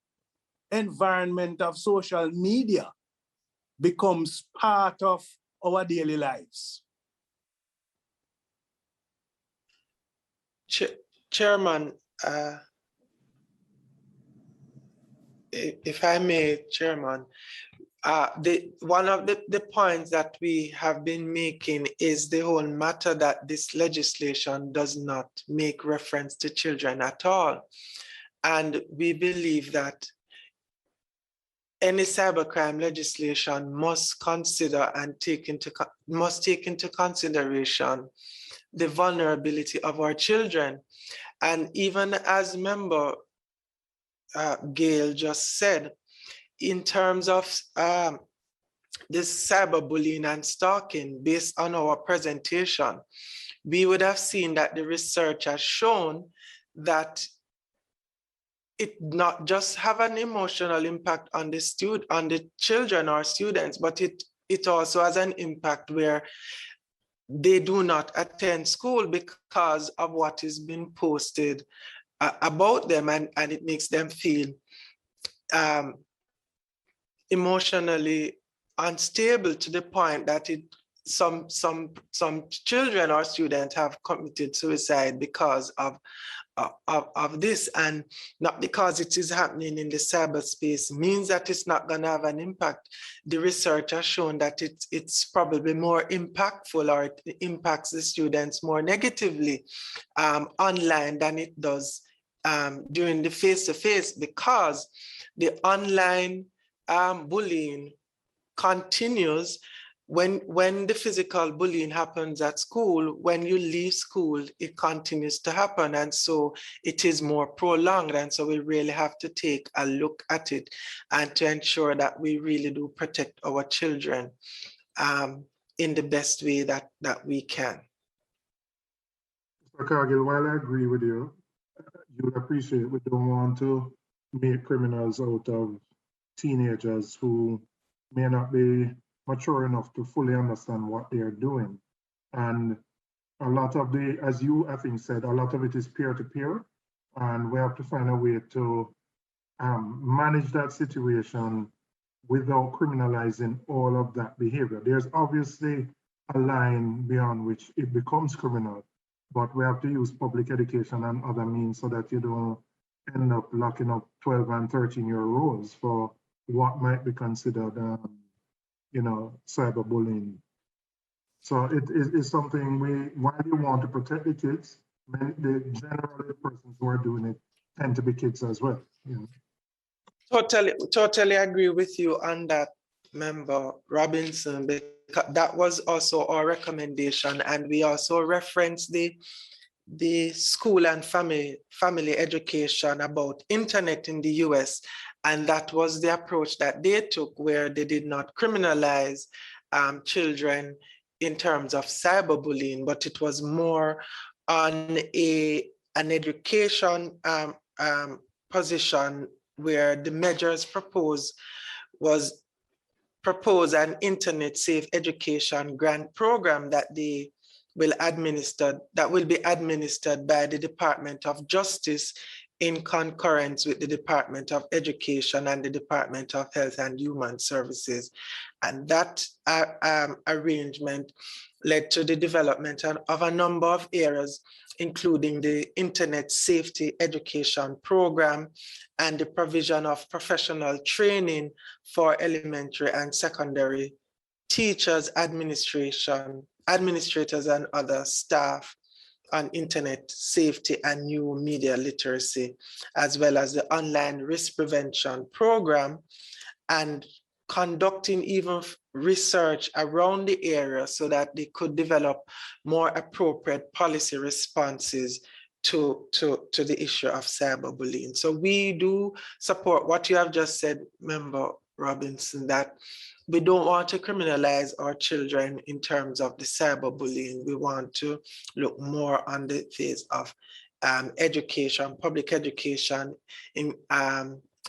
environment of social media becomes part of our daily lives. Chairman, if I may, Chairman, one of the points that we have been making is the whole matter that this legislation does not make reference to children at all. And we believe that any cybercrime legislation must consider and take into consideration the vulnerability of our children. And even as Member Gail just said, in terms of this cyberbullying and stalking, based on our presentation, we would have seen that the research has shown that it not just have an emotional impact on the children or students, but it also has an impact where they do not attend school because of what is being posted about them, and it makes them feel emotionally unstable to the point that some children or students have committed suicide because of this, and not because it is happening in the cyberspace means that it's not going to have an impact. The research has shown that it's probably more impactful, or it impacts the students more negatively online than it does during the face-to-face, because the online bullying continues. When the physical bullying happens at school, when you leave school, it continues to happen. And so it is more prolonged. And so we really have to take a look at it and to ensure that we really do protect our children in the best way that we can. Mr. Cargill, while I agree with you, you would appreciate we don't want to make criminals out of teenagers who may not be mature enough to fully understand what they're doing. And a lot of as you, I think, said, a lot of it is peer-to-peer, and we have to find a way to manage that situation without criminalizing all of that behavior. There's obviously a line beyond which it becomes criminal, but we have to use public education and other means so that you don't end up locking up 12 and 13-year-olds for what might be considered cyberbullying. So it is something while you want to protect the kids, the generally persons who are doing it tend to be kids as well. Totally agree with you on that, Member Robinson, because that was also our recommendation, and we also referenced the school and family education about internet in the US, and that was the approach that they took, where they did not criminalize children in terms of cyberbullying, but it was more on an education position, where the measures proposed an internet safe education grant program that they will be administered by the Department of Justice in concurrence with the Department of Education and the Department of Health and Human Services. And that arrangement led to the development of a number of areas, including the Internet Safety Education Program and the provision of professional training for elementary and secondary teachers, administrators, and other staff on internet safety and new media literacy, as well as the online risk prevention program, and conducting even research around the area so that they could develop more appropriate policy responses to the issue of cyberbullying. So we do support what you have just said, Member Robinson, that we don't want to criminalize our children in terms of the cyberbullying. We want to look more on the phase of education, public education, in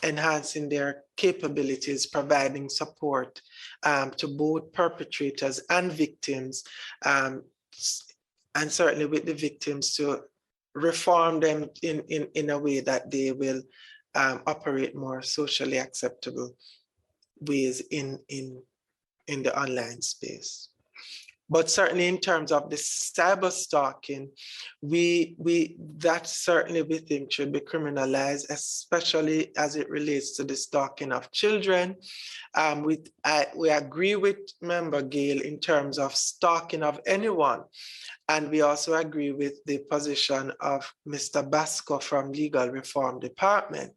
enhancing their capabilities, providing support to both perpetrators and victims, and certainly with the victims to reform them in a way that they will operate more socially acceptable ways in the online space. But certainly in terms of the cyber stalking, that certainly we think should be criminalized, especially as it relates to the stalking of children. We agree with Member Gale in terms of stalking of anyone. And we also agree with the position of Mr. Basco from Legal Reform Department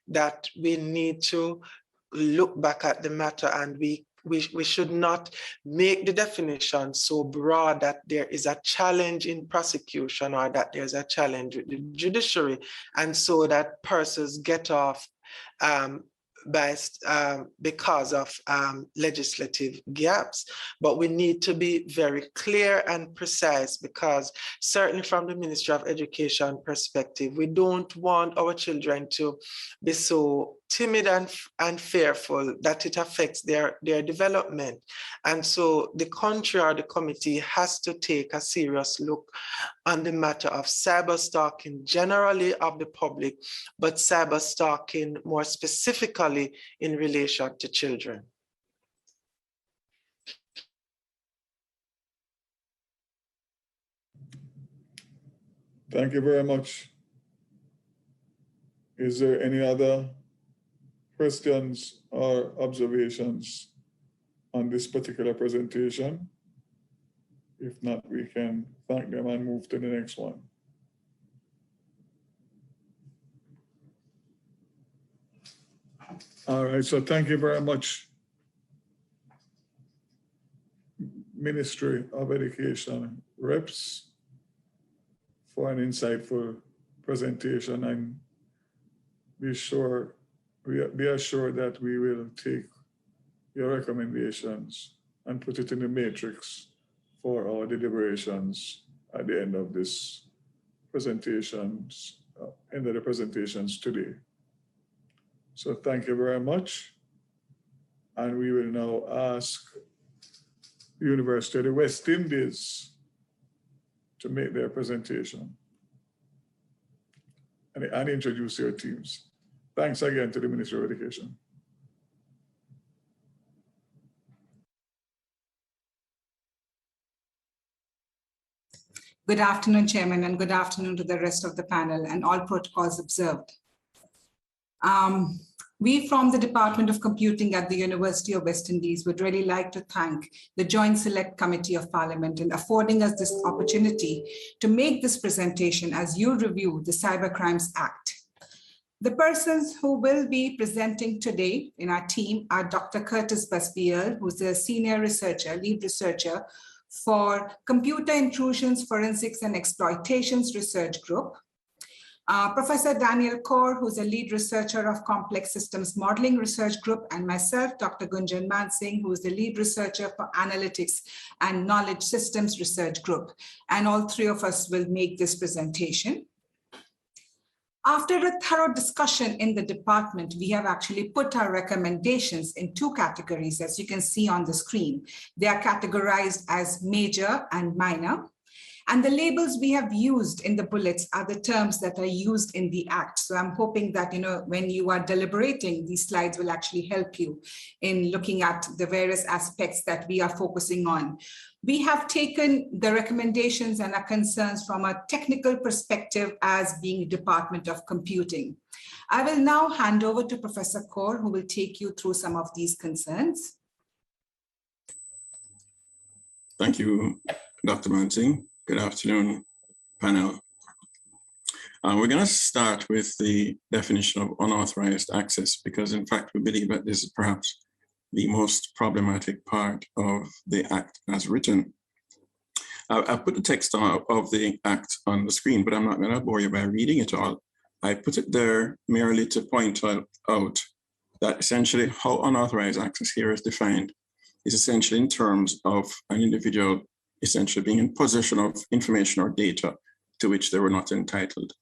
that we need to look back at the matter, and we should not make the definition so broad that there is a challenge in prosecution or that there's a challenge with the judiciary, and so that persons get off because of legislative gaps. But we need to be very clear and precise, because certainly from the Ministry of Education perspective, we don't want our children to be so timid and fearful that it affects their development. And so the country or the committee has to take a serious look on the matter of cyberstalking generally of the public, but cyberstalking more specifically in relation to children. Thank you very much. Is there any other questions or observations on this particular presentation? If not, we can thank them and move to the next one. All right, so thank you very much, Ministry of Education reps, for an insightful presentation, and be assured that we will take your recommendations and put it in the matrix for our deliberations at the end of this presentations, end of the presentations today. So thank you very much. And we will now ask the University of the West Indies to make their presentation and introduce their teams. Thanks again to the Ministry of Education. Good afternoon, Chairman, and good afternoon to the rest of the panel and all protocols observed. We from the Department of Computing at the University of West Indies would really like to thank the Joint Select Committee of Parliament in affording us this opportunity to make this presentation as you review the Cybercrimes Act. The persons who will be presenting today in our team are Dr. Curtis Busby-Earle, who's a senior researcher, lead researcher for Computer Intrusions, Forensics and Exploitations Research Group. Professor Daniel Kaur, who's a lead researcher of Complex Systems Modeling Research Group, and myself, Dr. Gunjan Mansingh, who is the lead researcher for Analytics and Knowledge Systems Research Group. And all three of us will make this presentation. After a thorough discussion in the department, we have actually put our recommendations in two categories, as you can see on the screen. They are categorized as major and minor. And the labels we have used in the bullets are the terms that are used in the Act. So I'm hoping that, when you are deliberating, these slides will actually help you in looking at the various aspects that we are focusing on. We have taken the recommendations and our concerns from a technical perspective as being Department of Computing. I will now hand over to Professor Kaur, who will take you through some of these concerns. Thank you, Dr. Mansingh. Good afternoon, panel. We're going to start with the definition of unauthorized access, because in fact, we believe that this is perhaps the most problematic part of the Act as written. I've put the text of the Act on the screen, but I'm not going to bore you by reading it all. I put it there merely to point out that essentially how unauthorized access here is defined is essentially in terms of an individual essentially being in possession of information or data to which they were not entitled.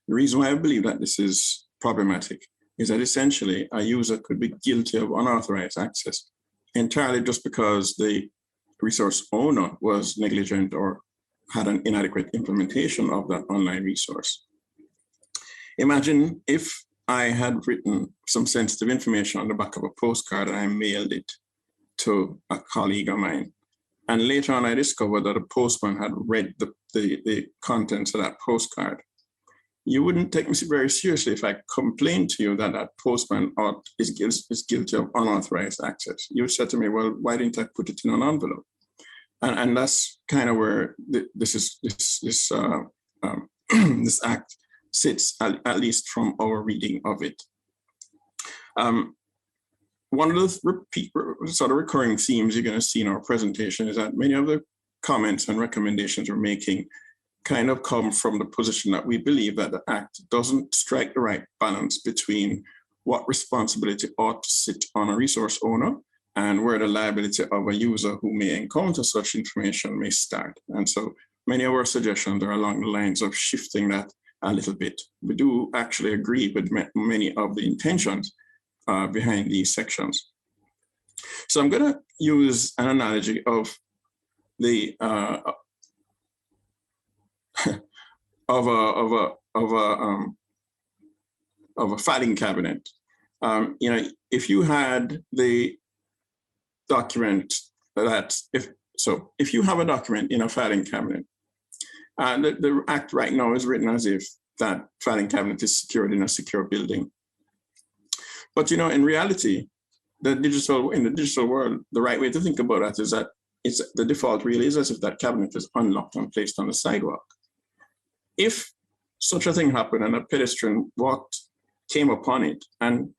The reason why I believe that this is problematic is that essentially a user could be guilty of unauthorized access entirely just because the resource owner was negligent or had an inadequate implementation of that online resource. Imagine if I had written some sensitive information on the back of a postcard and I mailed it to a colleague of mine. And later on, I discovered that a postman had read the contents of that postcard. You wouldn't take me very seriously if I complained to you that that postman is guilty of unauthorized access. You would say to me, well, why didn't I put it in an envelope? And that's kind of where this Act sits, at least from our reading of it. One of the sort of recurring themes you're going to see in our presentation is that many of the comments and recommendations we're making kind of come from the position that we believe that the Act doesn't strike the right balance between what responsibility ought to sit on a resource owner and where the liability of a user who may encounter such information may start. And so many of our suggestions are along the lines of shifting that a little bit. We do actually agree with many of the intentions behind these sections. So I'm going to use an analogy of the of a filing cabinet. If you had the document if you have a document in a filing cabinet, the Act right now is written as if that filing cabinet is secured in a secure building. But in reality, in the digital world, the right way to think about that is that the default really is as if that cabinet is unlocked and placed on the sidewalk. If such a thing happened and a pedestrian came upon it and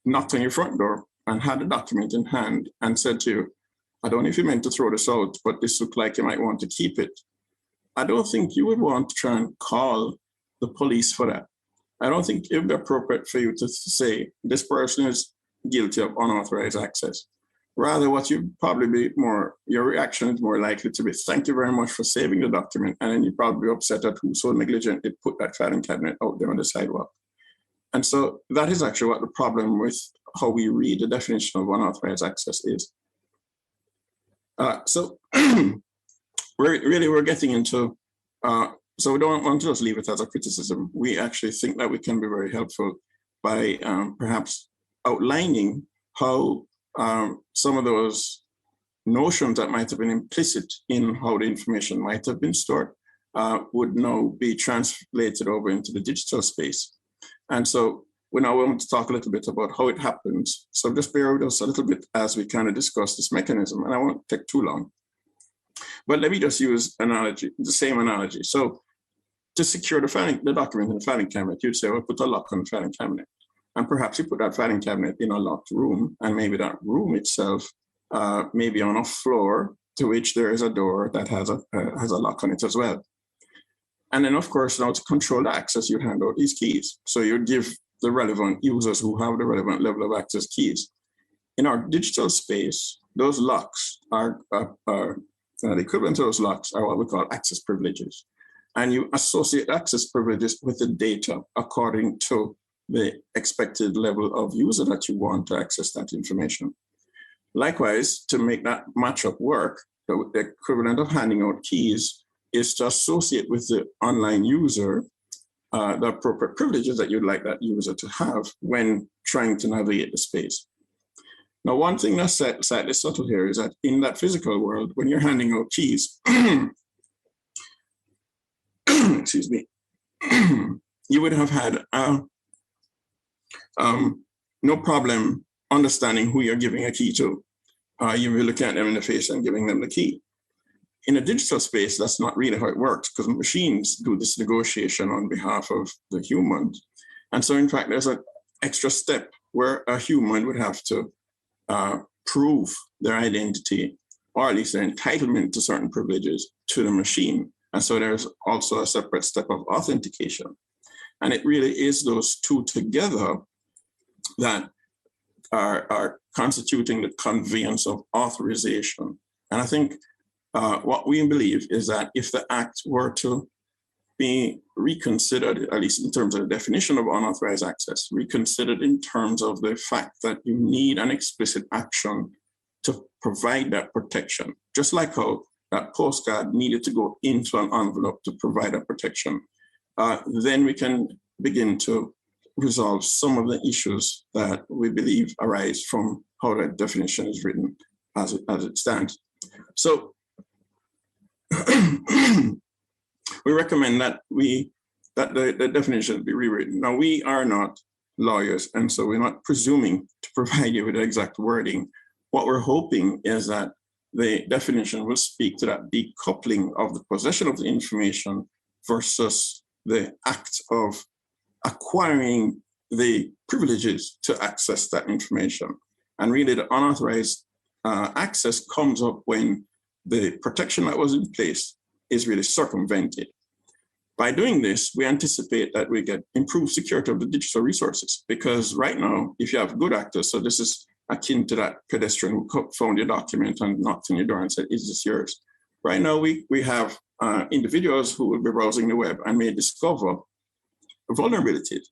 knocked on your front door and had a document in hand and said to you, I don't know if you meant to throw this out, but this looks like you might want to keep it, I don't think you would want to try and call the police for that. I don't think it would be appropriate for you to say this person is guilty of unauthorized access. Rather, what you probably be your reaction is more likely to be, thank you very much for saving the document. And then you'd probably be upset at who so negligently put that filing cabinet out there on the sidewalk. And so that is actually what the problem with how we read the definition of unauthorized access is. So we're getting into, so we don't want to just leave it as a criticism. We actually think that we can be very helpful by perhaps outlining how some of those notions that might have been implicit in how the information might have been stored would now be translated over into the digital space. And so we now want to talk a little bit about how it happens. So just bear with us a little bit as we kind of discuss this mechanism, and I won't take too long. But let me just use the same analogy. So to secure the document in the filing cabinet, you'd say, well, put a lock on the filing cabinet. And perhaps you put that filing cabinet in a locked room, and maybe that room itself may be on a floor to which there is a door that has a lock on it as well. And then, of course, now to control the access, you hand out these keys. So you give the relevant users who have the relevant level of access keys. In our digital space, those locks are the equivalent to those locks are what we call access privileges. And you associate access privileges with the data according to the expected level of user that you want to access that information. Likewise, to make that matchup work, the equivalent of handing out keys is to associate with the online user the appropriate privileges that you'd like that user to have when trying to navigate the space. Now, one thing that's slightly subtle here is that in that physical world, when you're handing out keys, excuse me, you would have had no problem understanding who you're giving a key to. You'll be looking at them in the face and giving them the key. In a digital space, that's not really how it works, because machines do this negotiation on behalf of the human. And so, in fact, there's an extra step where a human would have to prove their identity, or at least their entitlement to certain privileges, to the machine. And so there's also a separate step of authentication. And it really is those two together that are constituting the conveyance of authorization. And I think what we believe is that if the Act were to be reconsidered, at least in terms of the definition of unauthorized access, reconsidered in terms of the fact that you need an explicit action to provide that protection, just like how that postcard needed to go into an envelope to provide that protection, then we can begin to resolve some of the issues that we believe arise from how that definition is written as it stands. So we recommend that the definition be rewritten. Now, we are not lawyers, and so we're not presuming to provide you with the exact wording. What we're hoping is that the definition will speak to that decoupling of the possession of the information versus the act of acquiring the privileges to access that information. And really, the unauthorized access comes up when the protection that was in place is really circumvented. By doing this, we anticipate that we get improved security of the digital resources, because right now, if you have good actors, so this is akin to that pedestrian who found your document and knocked on your door and said, is this yours? Right now, we have individuals who will be browsing the web and may discover vulnerabilities.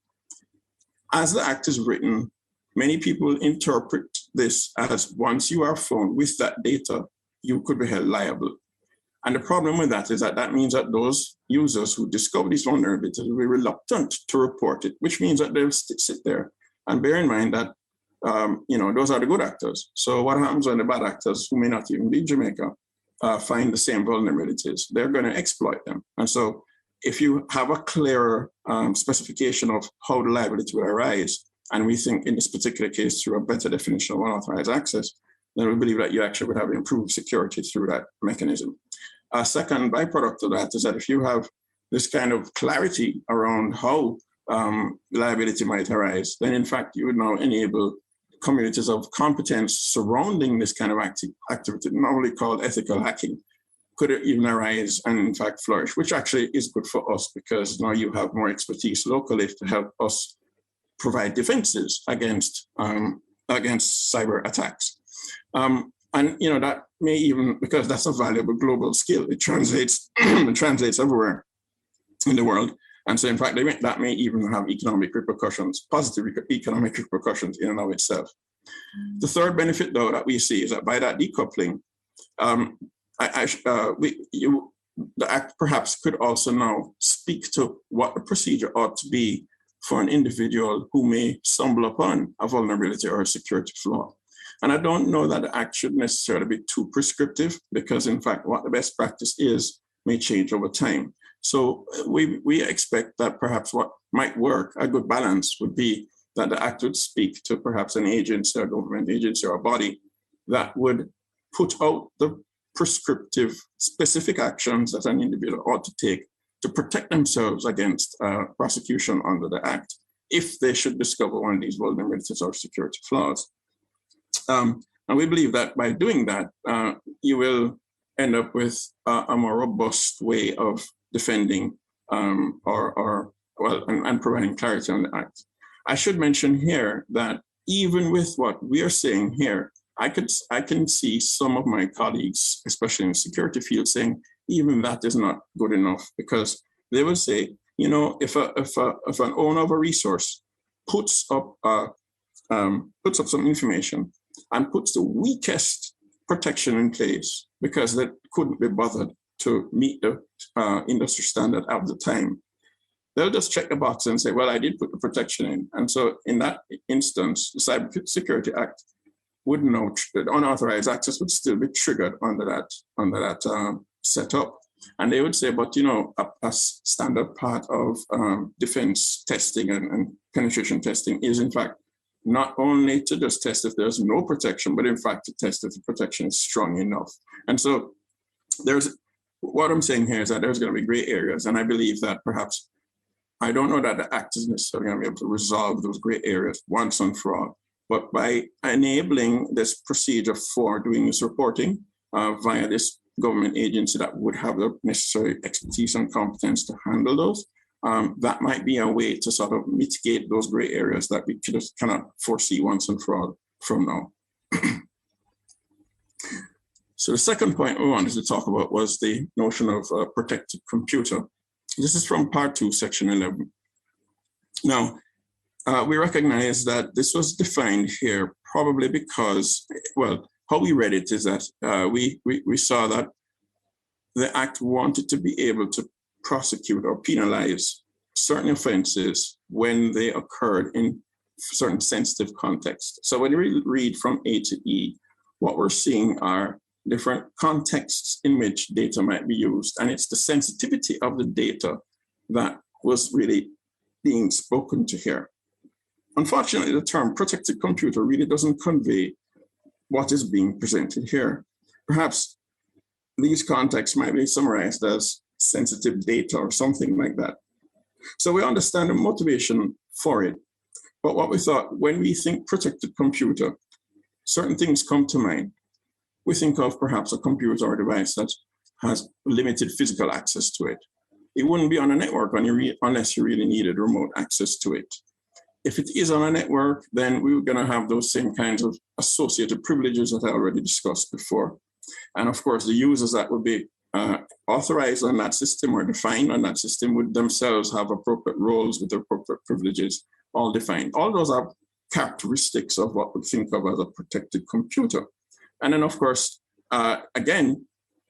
As the act is written, many people interpret this as once you are found with that data, you could be held liable. And the problem with that is that that means that those users who discover these vulnerabilities will be reluctant to report it, which means that they'll sit there. And bear in mind that, those are the good actors. So what happens when the bad actors, who may not even be in Jamaica, find the same vulnerabilities? They're going to exploit them. And so if you have a clearer specification of how the liability will arise, and we think in this particular case through a better definition of unauthorized access, then we believe that you actually would have improved security through that mechanism. A second byproduct of that is that if you have this kind of clarity around how liability might arise, then in fact you would now enable communities of competence surrounding this kind of activity, normally called ethical hacking, could even arise and in fact flourish, which actually is good for us because now you have more expertise locally to help us provide defenses against cyber attacks. And that may even, because that's a valuable global skill, it translates everywhere in the world. And so in fact, that may even have economic repercussions, positive economic repercussions in and of itself. The third benefit though that we see is that by that decoupling, the Act perhaps could also now speak to what the procedure ought to be for an individual who may stumble upon a vulnerability or a security flaw. And I don't know that the Act should necessarily be too prescriptive because in fact, what the best practice is may change over time. So we expect that perhaps what might work, a good balance would be that the Act would speak to perhaps an agency, a government agency or a body that would put out the prescriptive specific actions that an individual ought to take to protect themselves against prosecution under the Act if they should discover one of these vulnerabilities or security flaws. And we believe that by doing that, you will end up with a more robust way of defending and providing clarity on the Act. I should mention here that even with what we are saying here, I can see some of my colleagues, especially in the security field, saying even that is not good enough because they will say, if an owner of a resource puts up some information and puts the weakest protection in place because they couldn't be bothered to meet the industry standard at the time, they'll just check the box and say, well, I did put the protection in. And so in that instance, the Cybersecurity Act would know that unauthorized access would still be triggered under that setup. And they would say, but a standard part of defense testing and penetration testing is in fact not only to just test if there's no protection, but in fact to test if the protection is strong enough. And so what I'm saying here is that there's going to be gray areas. And I believe that perhaps, I don't know that the Act is necessarily going to be able to resolve those gray areas once and for all. But by enabling this procedure for doing this reporting via this government agency that would have the necessary expertise and competence to handle those, that might be a way to sort of mitigate those gray areas that we just cannot foresee once and for all from now. So the second point we wanted to talk about was the notion of a protected computer. This is from Part 2, Section 11. Now, we recognize that this was defined here probably because, well, how we read it is that we saw that the Act wanted to be able to prosecute or penalize certain offenses when they occurred in certain sensitive contexts. So when you read from A to E, what we're seeing are different contexts in which data might be used. And it's the sensitivity of the data that was really being spoken to here. Unfortunately, the term protected computer really doesn't convey what is being presented here. Perhaps these contexts might be summarized as sensitive data or something like that. So we understand the motivation for it. But what we thought, when we think protected computer, certain things come to mind. We think of perhaps a computer or device that has limited physical access to it. it wouldn't be on a network unless you really needed remote access to it. If it is on a network, then we're going to have those same kinds of associated privileges that I already discussed before. And of course, the users that would be authorized on that system or defined on that system would themselves have appropriate roles with appropriate privileges, all defined. All those are characteristics of what we think of as a protected computer. And then, of course, again,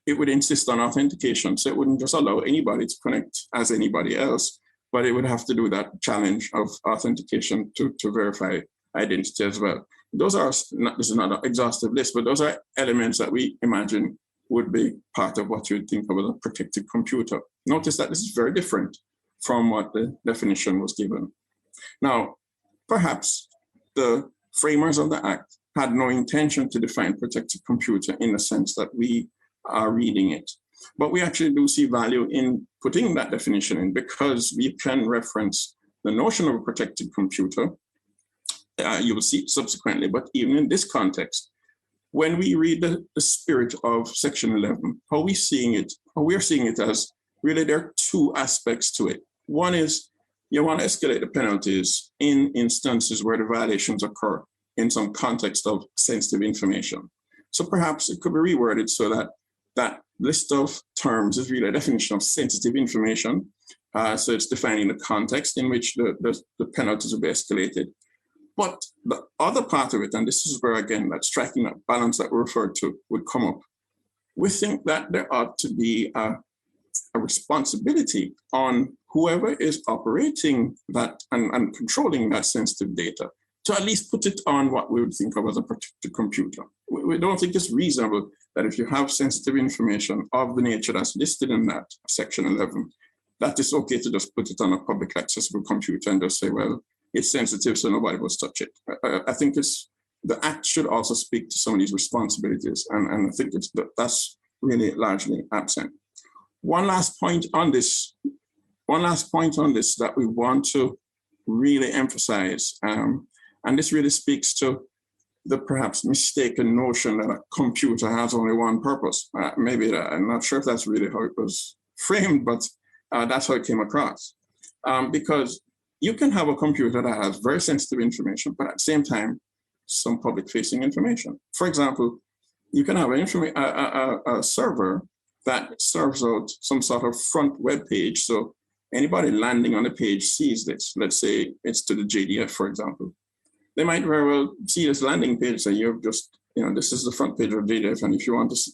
it would insist on authentication. So it wouldn't just allow anybody to connect as anybody else, but it would have to do that challenge of authentication to verify identity as well. Those are this is not an exhaustive list, but those are elements that we imagine would be part of what you would think of as a protected computer. Notice that this is very different from what the definition was given. Now, perhaps the framers of the Act had no intention to define protected computer in the sense that we are reading it. But we actually do see value in putting that definition in, because we can reference the notion of a protected computer. You will see it subsequently, but even in this context, when we read the spirit of Section 11, how we're seeing it as really there are two aspects to it. One is you want to escalate the penalties in instances where the violations occur in some context of sensitive information. So perhaps it could be reworded so that that list of terms is really a definition of sensitive information. So it's defining the context in which the penalties will be escalated. But the other part of it, and this is where, again, that striking that balance that we referred to would come up. We think that there ought to be a responsibility on whoever is operating that and controlling that sensitive data to at least put it on what we would think of as a protected computer. We don't think it's reasonable that if you have sensitive information of the nature that's listed in that Section 11, that it's okay to just put it on a public accessible computer and just say, well, it's sensitive, so nobody will touch it. I think the Act should also speak to some of these responsibilities, and I think that's really largely absent. One last point on this that we want to really emphasize, and this really speaks to the perhaps mistaken notion that a computer has only one purpose. Maybe I'm not sure if that's really how it was framed, but that's how it came across. Because you can have a computer that has very sensitive information, but at the same time, some public-facing information. For example, you can have a server that serves out some sort of front web page. So anybody landing on the page sees this. Let's say it's to the JDF, for example. They might very well see this landing page and you've just, this is the front page of JDF. And if you want to,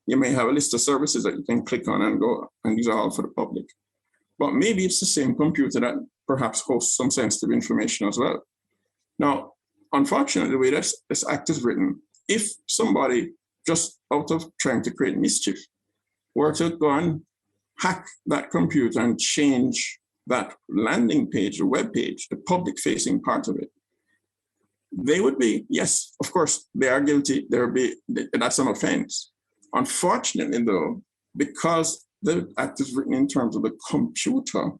you may have a list of services that you can click on and go, and these are all for the public. But maybe it's the same computer that perhaps hosts some sensitive information as well. Now, unfortunately, the way this Act is written, if somebody just out of trying to create mischief were to go and hack that computer and change that landing page, the web page, the public-facing part of it, they would be, yes, of course, they are guilty. That's an offense. Unfortunately, though, because the Act is written in terms of the computer,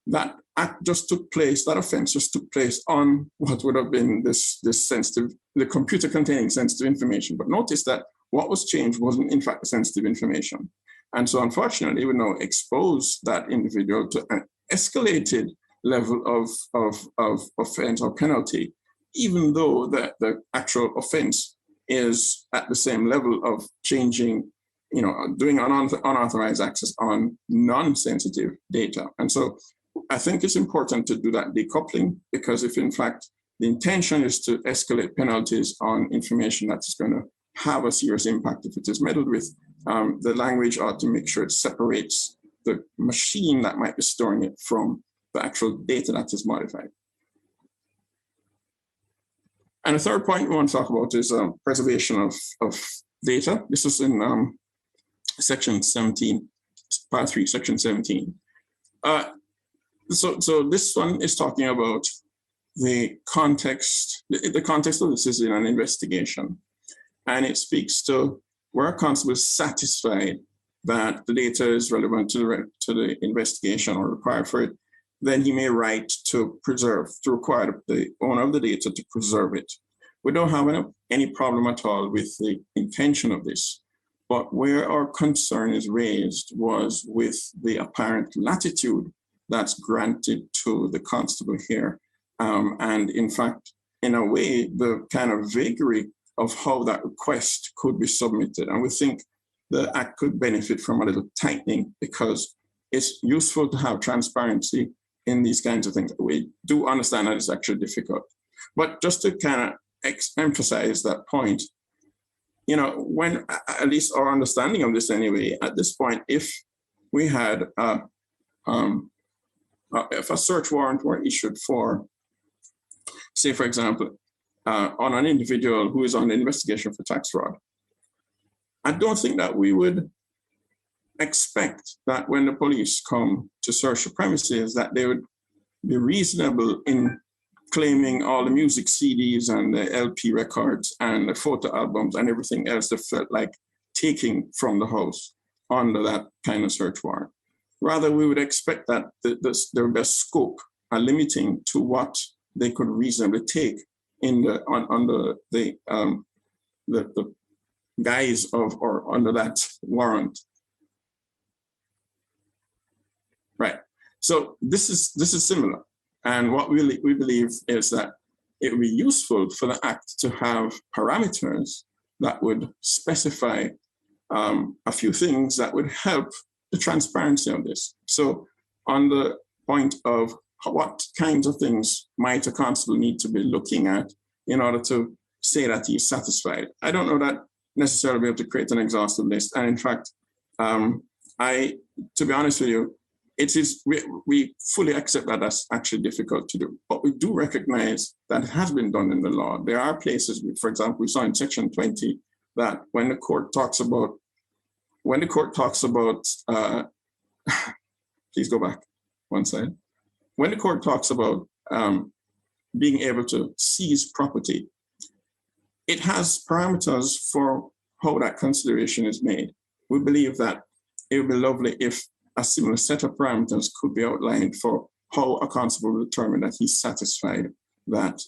that act just took place, that offense just took place on what would have been this sensitive, the computer containing sensitive information. But notice that what was changed wasn't in fact the sensitive information. And so unfortunately, we now expose that individual to an escalated level of offense or penalty, even though the actual offense is at the same level of changing, doing unauthorized access on non-sensitive data. And so I think it's important to do that decoupling, because if in fact the intention is to escalate penalties on information that is going to have a serious impact if it is meddled with, the language ought to make sure it separates the machine that might be storing it from the actual data that is modified. And the third point we want to talk about is preservation of data. This is in Section 17, Part 3, Section 17. So this one is talking about the context. The context of this is in an investigation, and it speaks to where a constable is satisfied that the data is relevant to the investigation or required for it, then he may write to require the owner of the data to preserve it. We don't have any problem at all with the intention of this. But where our concern is raised was with the apparent latitude that's granted to the constable here. And in fact, in a way, the kind of vagary of how that request could be submitted. And we think the Act could benefit from a little tightening, because it's useful to have transparency in these kinds of things. We do understand that it's actually difficult. But just to kind of emphasize that point, you know, when, at least our understanding of this anyway, at this point, if we had, if a search warrant were issued for, say, for example, on an individual who is on the investigation for tax fraud, I don't think that we would expect that when the police come to search the premises that they would be reasonable in claiming all the music CDs and the LP records and the photo albums and everything else that felt like taking from the house under that kind of search warrant. Rather, we would expect that there would be a scope, a limiting to what they could reasonably take in the under the guise of or under that warrant. Right. So this is similar. And what we believe is that it would be useful for the Act to have parameters that would specify a few things that would help the transparency of this. So on the point of what kinds of things might a constable need to be looking at in order to say that he's satisfied, I don't know that necessarily be able to create an exhaustive list. And in fact, to be honest with you, we fully accept that that's actually difficult to do, but we do recognize that it has been done in the law. There are places, for example, we saw in Section 20 that when the court talks about, please go back one slide. When the court talks about being able to seize property, it has parameters for how that consideration is made. We believe that it would be lovely if a similar set of parameters could be outlined for how a constable will determine that he's satisfied that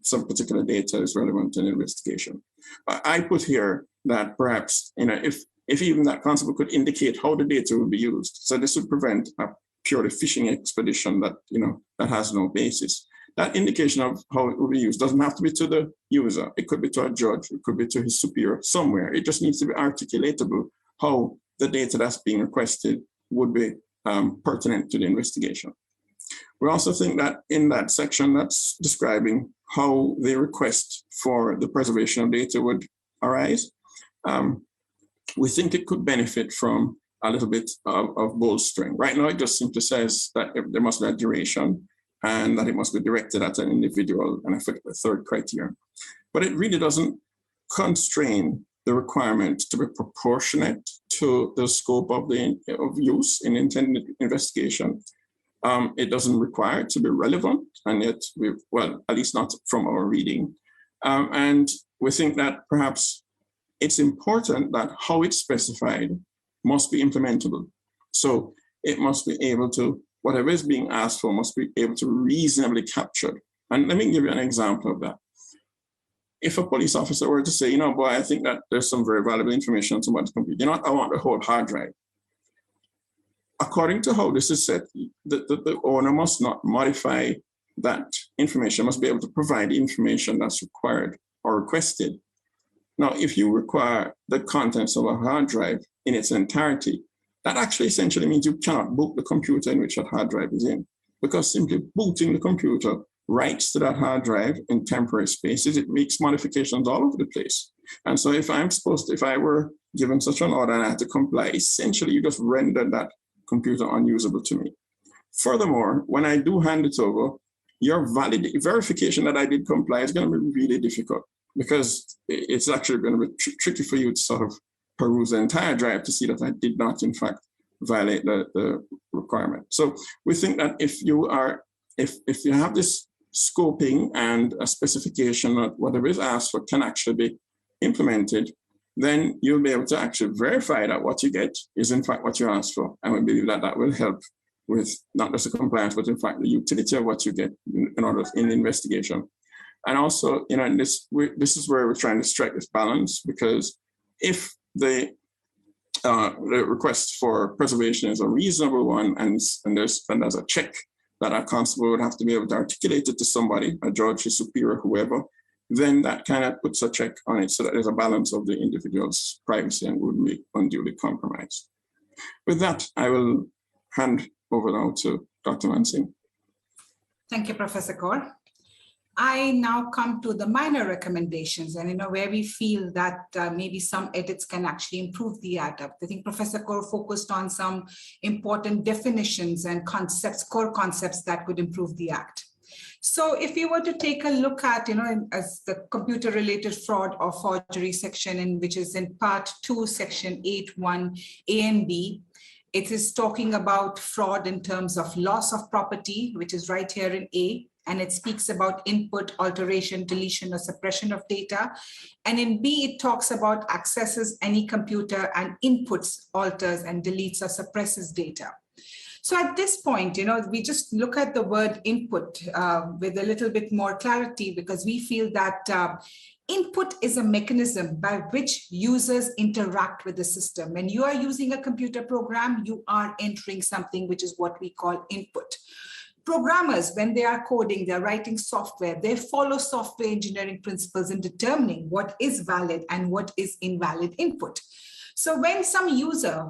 some particular data is relevant in an investigation. I put here that perhaps, you know, if even that constable could indicate how the data will be used, so this would prevent a purely phishing expedition that, you know, that has no basis. That indication of how it will be used doesn't have to be to the user. It could be to a judge. It could be to his superior somewhere. It just needs to be articulatable how the data that's being requested would be pertinent to the investigation. We also think that in that section that's describing how the request for the preservation of data would arise, we think it could benefit from a little bit of bolstering. Right now, it just simply says that there must be a duration and that it must be directed at an individual, and I forget the third criteria. But it really doesn't constrain the requirement to be proportionate to the scope of use in intended investigation. It doesn't require it to be relevant, and yet, well, at least not from our reading. And we think that perhaps it's important that how it's specified must be implementable. So it must be able to, whatever is being asked for must be able to reasonably capture. And let me give you an example of that. If a police officer were to say, you know, boy, I think that there's some very valuable information on someone's computer, you know what, I want the whole hard drive. According to how this is set, the owner must not modify that information, must be able to provide the information that's required or requested. Now, if you require the contents of a hard drive in its entirety, that actually essentially means you cannot boot the computer in which that hard drive is in, because simply booting the computer writes to that hard drive in temporary spaces, it makes modifications all over the place. And so if I were given such an order and I had to comply, essentially you just rendered that computer unusable to me. Furthermore, when I do hand it over, your verification that I did comply is going to be really difficult, because it's actually going to be tricky for you to sort of peruse the entire drive to see that I did not, in fact, violate the requirement. So we think that if you have this scoping and a specification of whatever is asked for can actually be implemented, then you'll be able to actually verify that what you get is in fact what you asked for. And we believe that that will help with not just the compliance, but in fact the utility of what you get in the investigation. And also, you know, this is where we're trying to strike this balance, because if the the request for preservation is a reasonable one, and there's a check that a constable would have to be able to articulate it to somebody, a judge, a superior, whoever, then that kind of puts a check on it so that there's a balance of the individual's privacy and wouldn't be unduly compromised. With that, I will hand over now to Dr. Mansingh. Thank you, Professor Kaur. I now come to the minor recommendations and where we feel that maybe some edits can actually improve the act. I think Professor Kaur focused on some important definitions and concepts, core concepts that could improve the act. So if you were to take a look at, as the computer related fraud or forgery section, which is in part 2, section 8.1 A and B, it is talking about fraud in terms of loss of property, which is right here in A. And it speaks about input, alteration, deletion, or suppression of data. And in B, it talks about accesses any computer and inputs, alters, and deletes or suppresses data. So at this point, we just look at the word input with a little bit more clarity, because we feel that input is a mechanism by which users interact with the system. When you are using a computer program, you are entering something which is what we call input. Programmers, when they are coding, they're writing software, they follow software engineering principles in determining what is valid and what is invalid input. So when some user,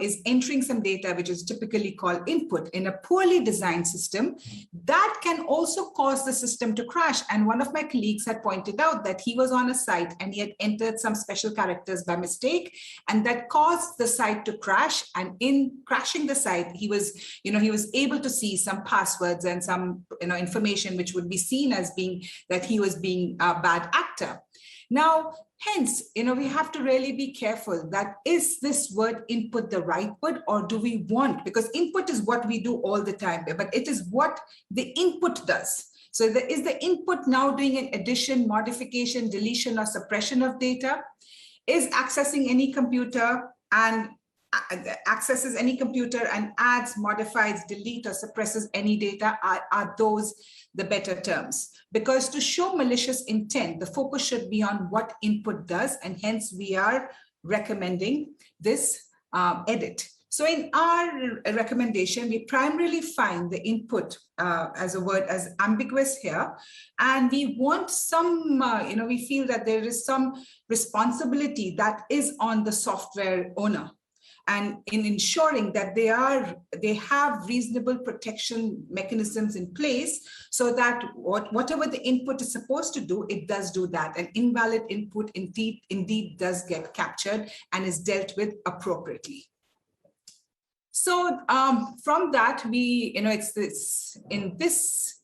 is entering some data, which is typically called input in a poorly designed system, that can also cause the system to crash. And one of my colleagues had pointed out that he was on a site and he had entered some special characters by mistake, and that caused the site to crash. And in crashing the site, he was able to see some passwords and some, information which would be seen as being that he was being a bad actor. Now, hence, we have to really be careful that is this word input the right word, or do we want, because input is what we do all the time, but it is what the input does. So is the input now doing an addition, modification, deletion, or suppression of data? Is accessing any computer and accesses any computer and adds, modifies, delete, or suppresses any data? Are those the better terms? Because to show malicious intent, the focus should be on what input does, and hence we are recommending this edit. So in our recommendation, we primarily find the input as a word as ambiguous here, and we want some, we feel that there is some responsibility that is on the software owner, and in ensuring that they have reasonable protection mechanisms in place so that whatever the input is supposed to do, it does do that. An invalid input indeed does get captured and is dealt with appropriately. So from that, it's in this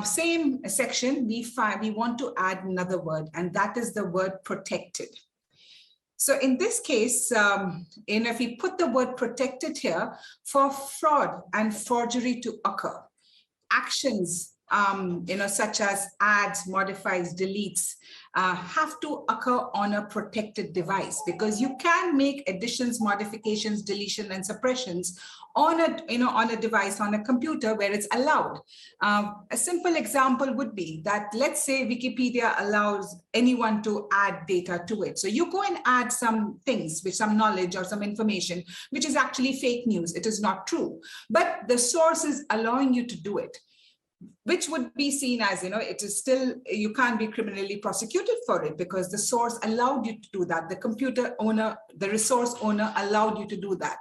same section, we want to add another word, and that is the word protected. So in this case, if we put the word protected here, for fraud and forgery to occur, actions, such as adds, modifies, deletes, have to occur on a protected device, because you can make additions, modifications, deletion, and suppressions on a device, on a computer where it's allowed. A simple example would be that, let's say Wikipedia allows anyone to add data to it. So you go and add some things with some knowledge or some information, which is actually fake news. It is not true, but the source is allowing you to do it, which would be seen as, it is still, you can't be criminally prosecuted for it because the source allowed you to do that. The computer owner, the resource owner allowed you to do that.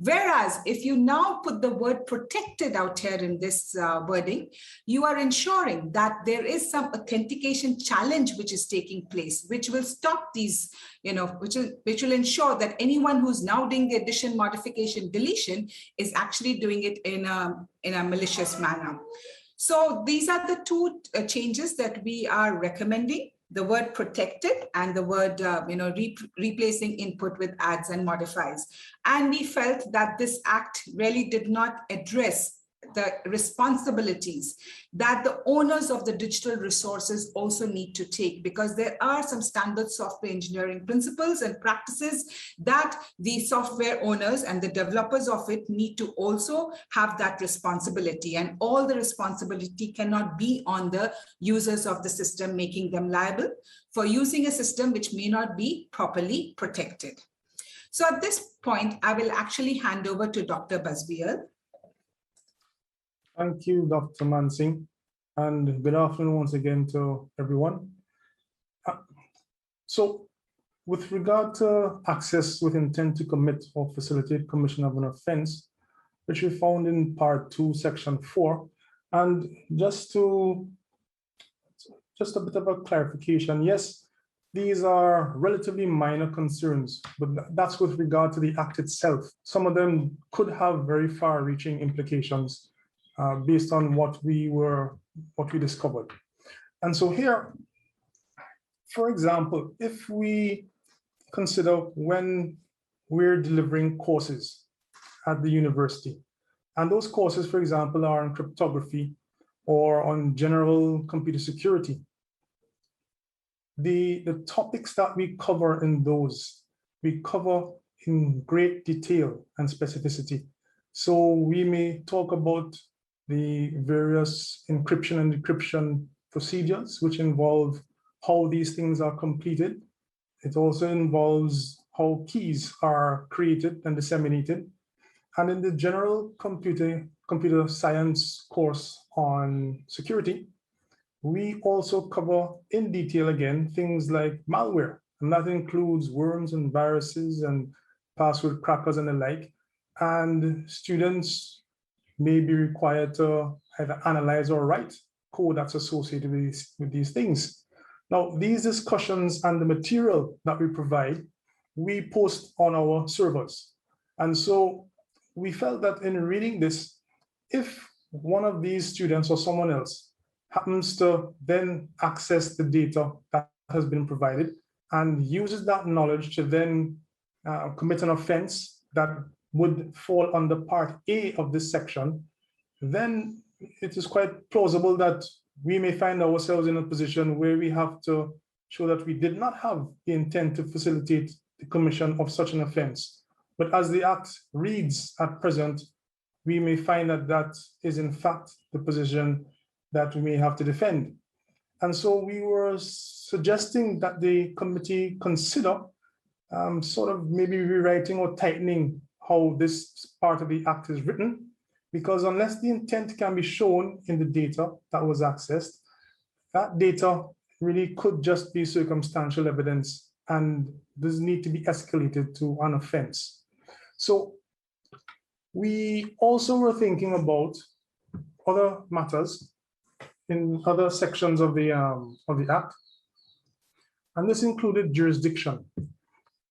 Whereas if you now put the word protected out here in this wording, you are ensuring that there is some authentication challenge which is taking place, which will stop these, which will ensure that anyone who's now doing the addition, modification, deletion is actually doing it in a malicious manner. So these are the two changes that we are recommending: the word protected and the word, replacing input with adds and modifies. And we felt that this act really did not address the responsibilities that the owners of the digital resources also need to take, because there are some standard software engineering principles and practices that the software owners and the developers of it need to also have that responsibility, and all the responsibility cannot be on the users of the system, making them liable for using a system which may not be properly protected. So at this point, I will actually hand over to Dr. Busbiel. Thank you, Dr. Mansingh, and good afternoon once again to everyone. So with regard to access with intent to commit or facilitate commission of an offense, which we found in part 2, section 4, and just a bit of a clarification. Yes, these are relatively minor concerns, but that's with regard to the act itself. Some of them could have very far-reaching implications based on what we discovered. And so here, for example, if we consider when we're delivering courses at the university, and those courses, for example, are on cryptography or on general computer security, the topics that we cover in those, we cover in great detail and specificity. So we may talk about the various encryption and decryption procedures, which involve how these things are completed. It also involves how keys are created and disseminated. And in the general computer science course on security, we also cover in detail, again, things like malware, and that includes worms and viruses and password crackers and the like. And students may be required to either analyze or write code that's associated with these things. Now, these discussions and the material that we provide, we post on our servers. And so we felt that in reading this, if one of these students or someone else happens to then access the data that has been provided and uses that knowledge to then commit an offense that would fall under part A of this section, then it is quite plausible that we may find ourselves in a position where we have to show that we did not have the intent to facilitate the commission of such an offense. But as the Act reads at present, we may find that that is in fact the position that we may have to defend. And so we were suggesting that the committee consider sort of maybe rewriting or tightening how this part of the Act is written, because unless the intent can be shown in the data that was accessed, that data really could just be circumstantial evidence and does need to be escalated to an offense. So we also were thinking about other matters in other sections of the Act, and this included jurisdiction.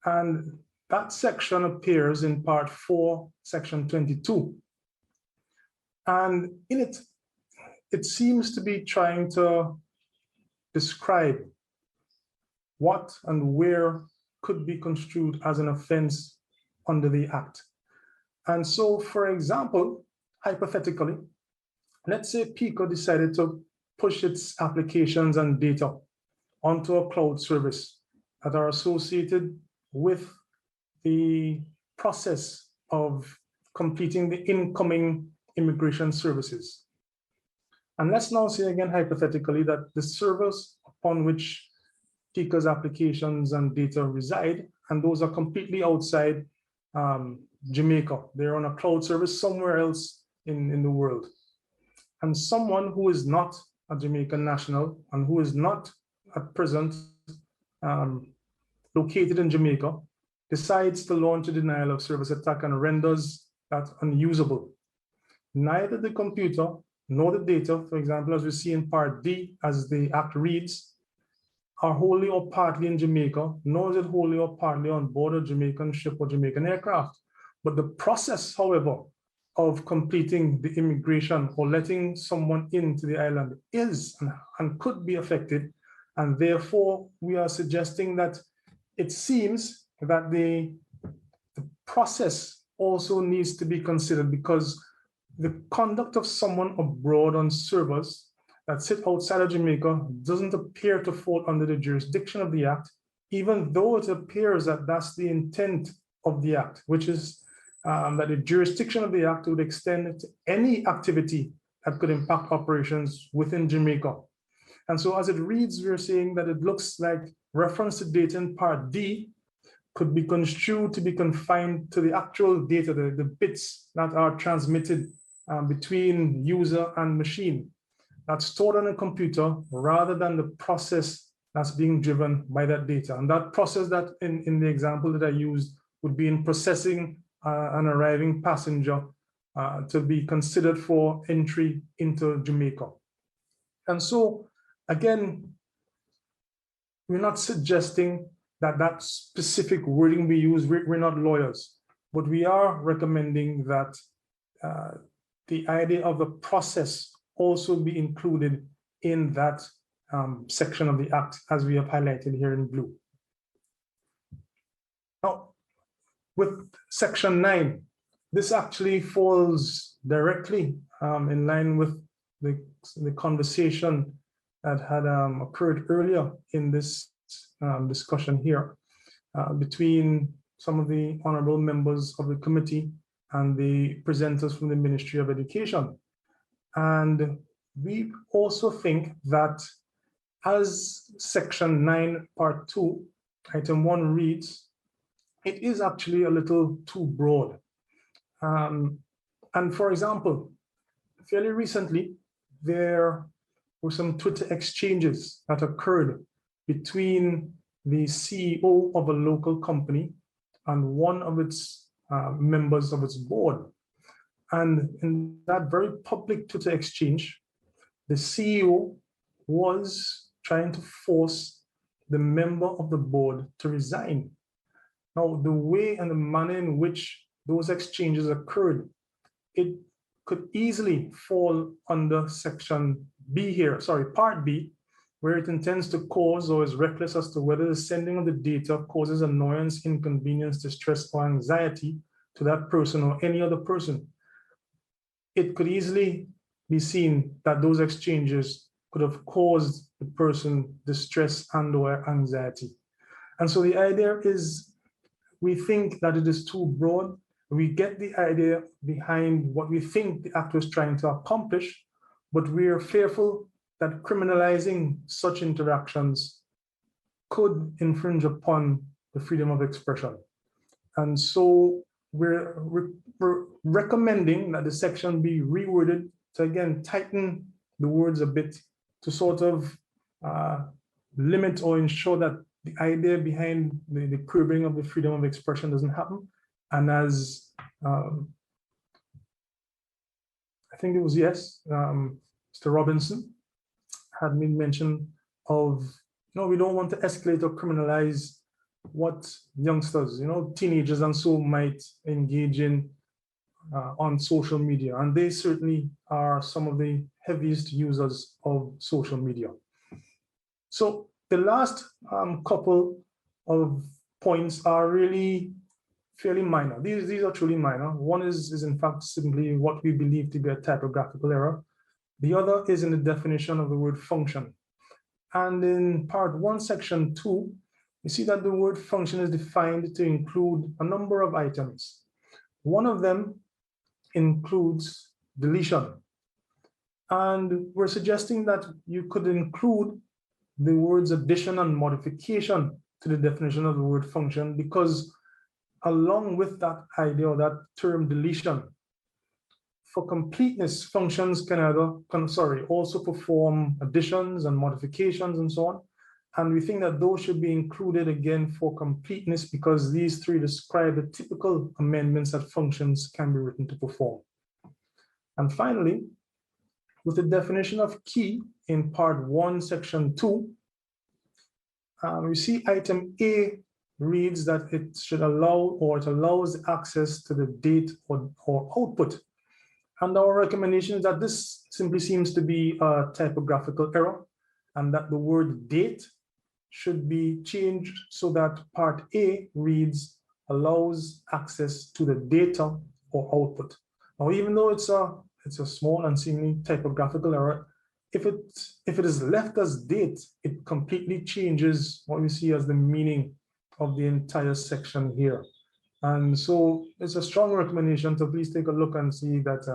And that section appears in Part 4, Section 22. And in it, it seems to be trying to describe what and where could be construed as an offense under the Act. And so, for example, hypothetically, let's say PICO decided to push its applications and data onto a cloud service that are associated with the process of completing the incoming immigration services. And let's now say again, hypothetically, that the servers upon which PICO's applications and data reside, and those are completely outside Jamaica. They're on a cloud service somewhere else in the world. And someone who is not a Jamaican national and who is not at present located in Jamaica decides to launch a denial of service attack and renders that unusable. Neither the computer nor the data, for example, as we see in Part D, as the Act reads, are wholly or partly in Jamaica, nor is it wholly or partly on board a Jamaican ship or Jamaican aircraft. But the process, however, of completing the immigration or letting someone into the island is and could be affected. And therefore, we are suggesting that it seems that the process also needs to be considered, because the conduct of someone abroad on servers that sit outside of Jamaica doesn't appear to fall under the jurisdiction of the Act, even though it appears that that's the intent of the Act, which is that the jurisdiction of the Act would extend to any activity that could impact operations within Jamaica. And so as it reads, we're saying that it looks like reference to data in Part D could be construed to be confined to the actual data, the bits that are transmitted between user and machine, that's stored on a computer rather than the process that's being driven by that data. And that process that in the example that I used would be in processing an arriving passenger to be considered for entry into Jamaica. And so, again, we're not suggesting that that specific wording we use, we're not lawyers, but we are recommending that the idea of the process also be included in that section of the Act, as we have highlighted here in blue. Now, with Section 9, this actually falls directly in line with the conversation that had occurred earlier in this discussion here between some of the honorable members of the committee and the presenters from the Ministry of Education. And we also think that as Section 9, Part 2, Item 1 reads, it is actually a little too broad. And for example, fairly recently, there were some Twitter exchanges that occurred between the CEO of a local company and one of its members of its board. And in that very public Twitter exchange, the CEO was trying to force the member of the board to resign. Now, the way and the manner in which those exchanges occurred, it could easily fall under Section B here, Part B, where it intends to cause or is reckless as to whether the sending of the data causes annoyance, inconvenience, distress, or anxiety to that person or any other person. It could easily be seen that those exchanges could have caused the person distress and or anxiety. And so the idea is, we think that it is too broad. We get the idea behind what we think the act was trying to accomplish, but we are fearful that criminalizing such interactions could infringe upon the freedom of expression. And so we're recommending that the section be reworded to, again, tighten the words a bit to sort of limit or ensure that the idea behind the curbing of the freedom of expression doesn't happen. And as I think it was, Mr. Robinson had made mention of, we don't want to escalate or criminalize what youngsters, teenagers and so might engage in on social media. And they certainly are some of the heaviest users of social media. So the last couple of points are really fairly minor. These are truly minor. One is in fact simply what we believe to be a typographical error. The other is in the definition of the word function. And in Part 1, Section 2, you see that the word function is defined to include a number of items. One of them includes deletion. And we're suggesting that you could include the words addition and modification to the definition of the word function, because along with that idea or that term deletion, for completeness, functions can also perform additions and modifications and so on. And we think that those should be included again for completeness, because these three describe the typical amendments that functions can be written to perform. And finally, with the definition of key in Part 1, Section 2, we see item A reads that it should allow, or it allows access to the date or output. And our recommendation is that this simply seems to be a typographical error, and that the word date should be changed so that Part A reads allows access to the data or output. Now, even though it's a small and seemingly typographical error, if it is left as date, it completely changes what we see as the meaning of the entire section here. And so it's a strong recommendation to please take a look and see that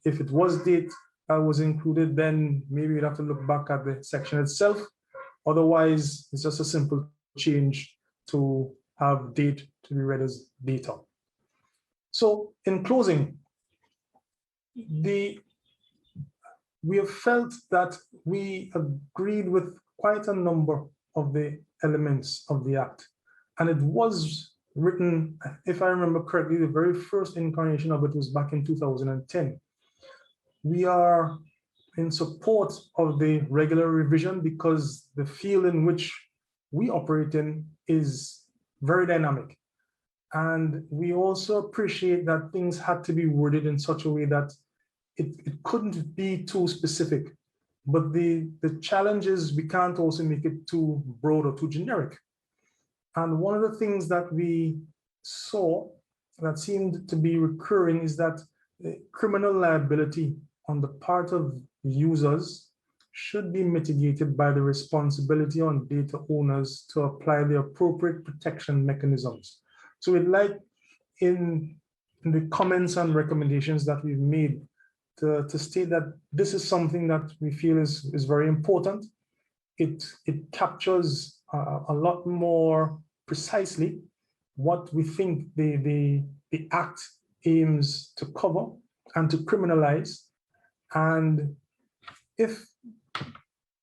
if it was date that was included, then maybe we'd have to look back at the section itself. Otherwise, it's just a simple change to have date to be read as data. So in closing, we have felt that we agreed with quite a number of the elements of the Act. And it was written, if I remember correctly, the very first incarnation of it was back in 2010. We are in support of the regular revision because the field in which we operate in is very dynamic. And we also appreciate that things had to be worded in such a way that it couldn't be too specific. But the challenge is we can't also make it too broad or too generic. And one of the things that we saw that seemed to be recurring is that criminal liability on the part of users should be mitigated by the responsibility on data owners to apply the appropriate protection mechanisms. So we'd like in the comments and recommendations that we've made to state that this is something that we feel is very important. It captures a lot more precisely what we think the Act aims to cover and to criminalize. And if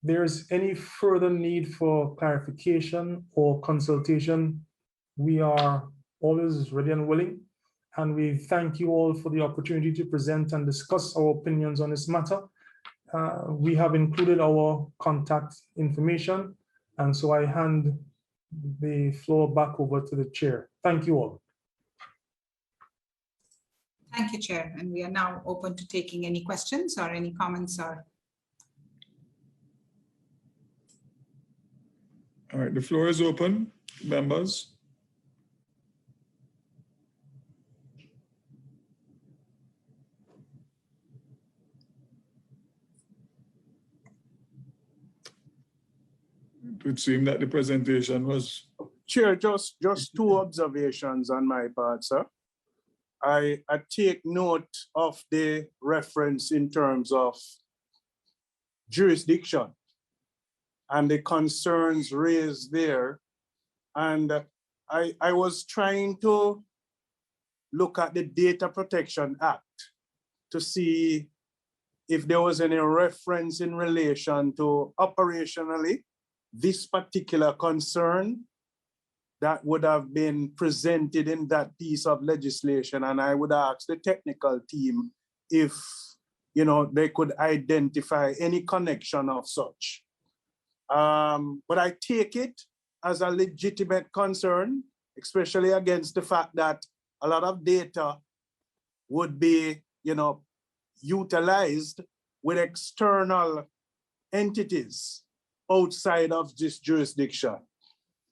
there's any further need for clarification or consultation, we are always ready and willing. And we thank you all for the opportunity to present and discuss our opinions on this matter. We have included our contact information. And so I hand the floor back over to the chair. Thank you all. Thank you, Chair. And we are now open to taking any questions or any comments or. All right, the floor is open, members. It would seem that the presentation was. Chair, just two observations on my part, sir. I take note of the reference in terms of jurisdiction and the concerns raised there. And I was trying to look at the Data Protection Act to see if there was any reference in relation to operationally this particular concern that would have been presented in that piece of legislation. And I would ask the technical team if, they could identify any connection of such. But I take it as a legitimate concern, especially against the fact that a lot of data would be, utilized with external entities outside of this jurisdiction.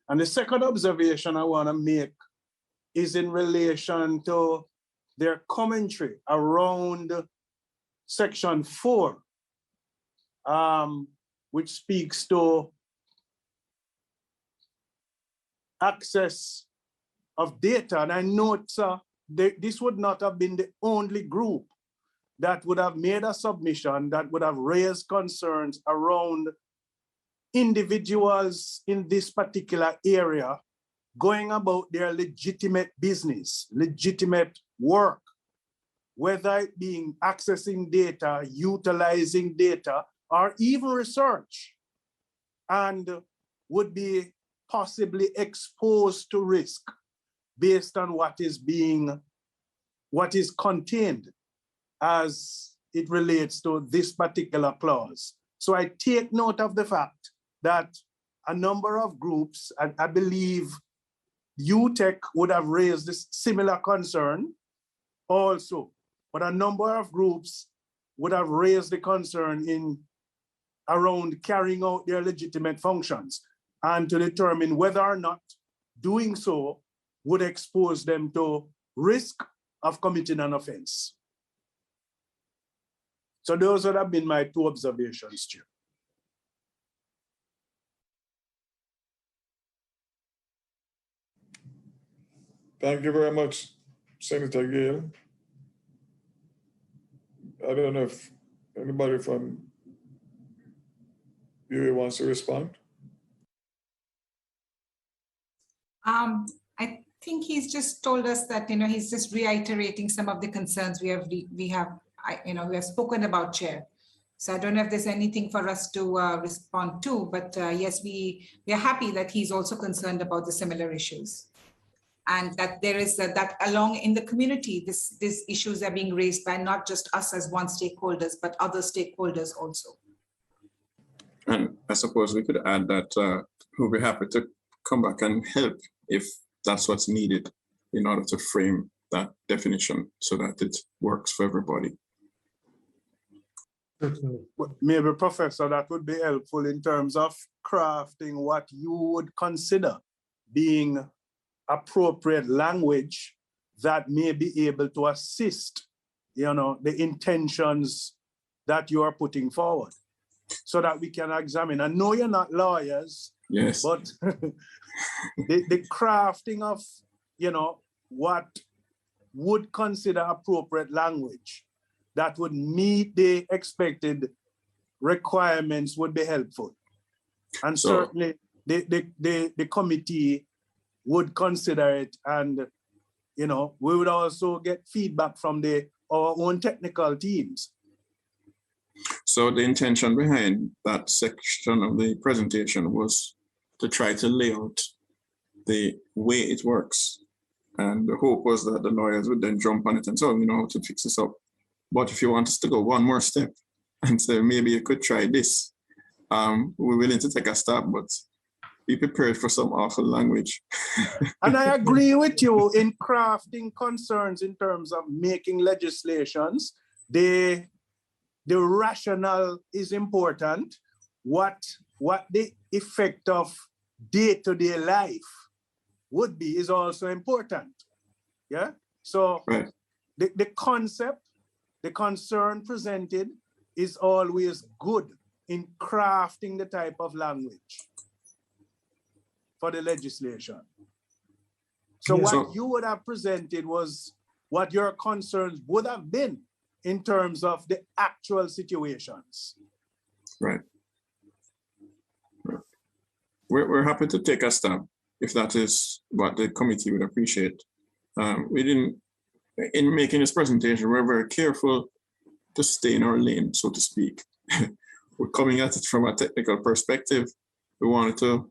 And the second observation I want to make is in relation to their commentary around Section 4, which speaks to access of data. And I note, sir, this would not have been the only group that would have made a submission that would have raised concerns around individuals in this particular area going about their legitimate business, legitimate work, whether it being accessing data, utilizing data, or even research, and would be possibly exposed to risk based on what is contained as it relates to this particular clause. So I take note of the fact that a number of groups, and I believe UTech would have raised this similar concern also, but a number of groups would have raised the concern around carrying out their legitimate functions and to determine whether or not doing so would expose them to risk of committing an offense. So those would have been my two observations, Chair. Thank you very much, Senator Gale. I don't know if anybody from UA wants to respond. think he's just told us that, he's just reiterating some of the concerns we have spoken about, Chair. So I don't know if there's anything for us to respond to, but yes, we are happy that he's also concerned about the similar issues. And that there is that along in the community, these issues are being raised by not just us as one stakeholders, but other stakeholders also. And I suppose we could add that we'll be happy to come back and help if that's what's needed in order to frame that definition so that it works for everybody. Maybe, Professor, that would be helpful in terms of crafting what you would consider being appropriate language that may be able to assist, the intentions that you are putting forward, so that we can examine. I know you're not lawyers, yes, but the crafting of, what would consider appropriate language that would meet the expected requirements would be helpful. And certainly the committee would consider it, and we would also get feedback from our own technical teams. So the intention behind that section of the presentation was to try to lay out the way it works. And the hope was that the lawyers would then jump on it and say, oh, we know how to fix this up. But if you want us to go one more step and say, maybe you could try this, we're willing to take a stab, but be prepared for some awful language. And I agree with you in crafting concerns in terms of making legislations. The rationale is important. What the effect of day-to-day life would be is also important. Yeah. So right. The concept, the concern presented is always good in crafting the type of language for the legislation. So what you would have presented was what your concerns would have been in terms of the actual situations. Right. We're happy to take a stab if that is what the committee would appreciate. We didn't, in making this presentation, we're very careful to stay in our lane, so to speak. We're coming at it from a technical perspective. We wanted to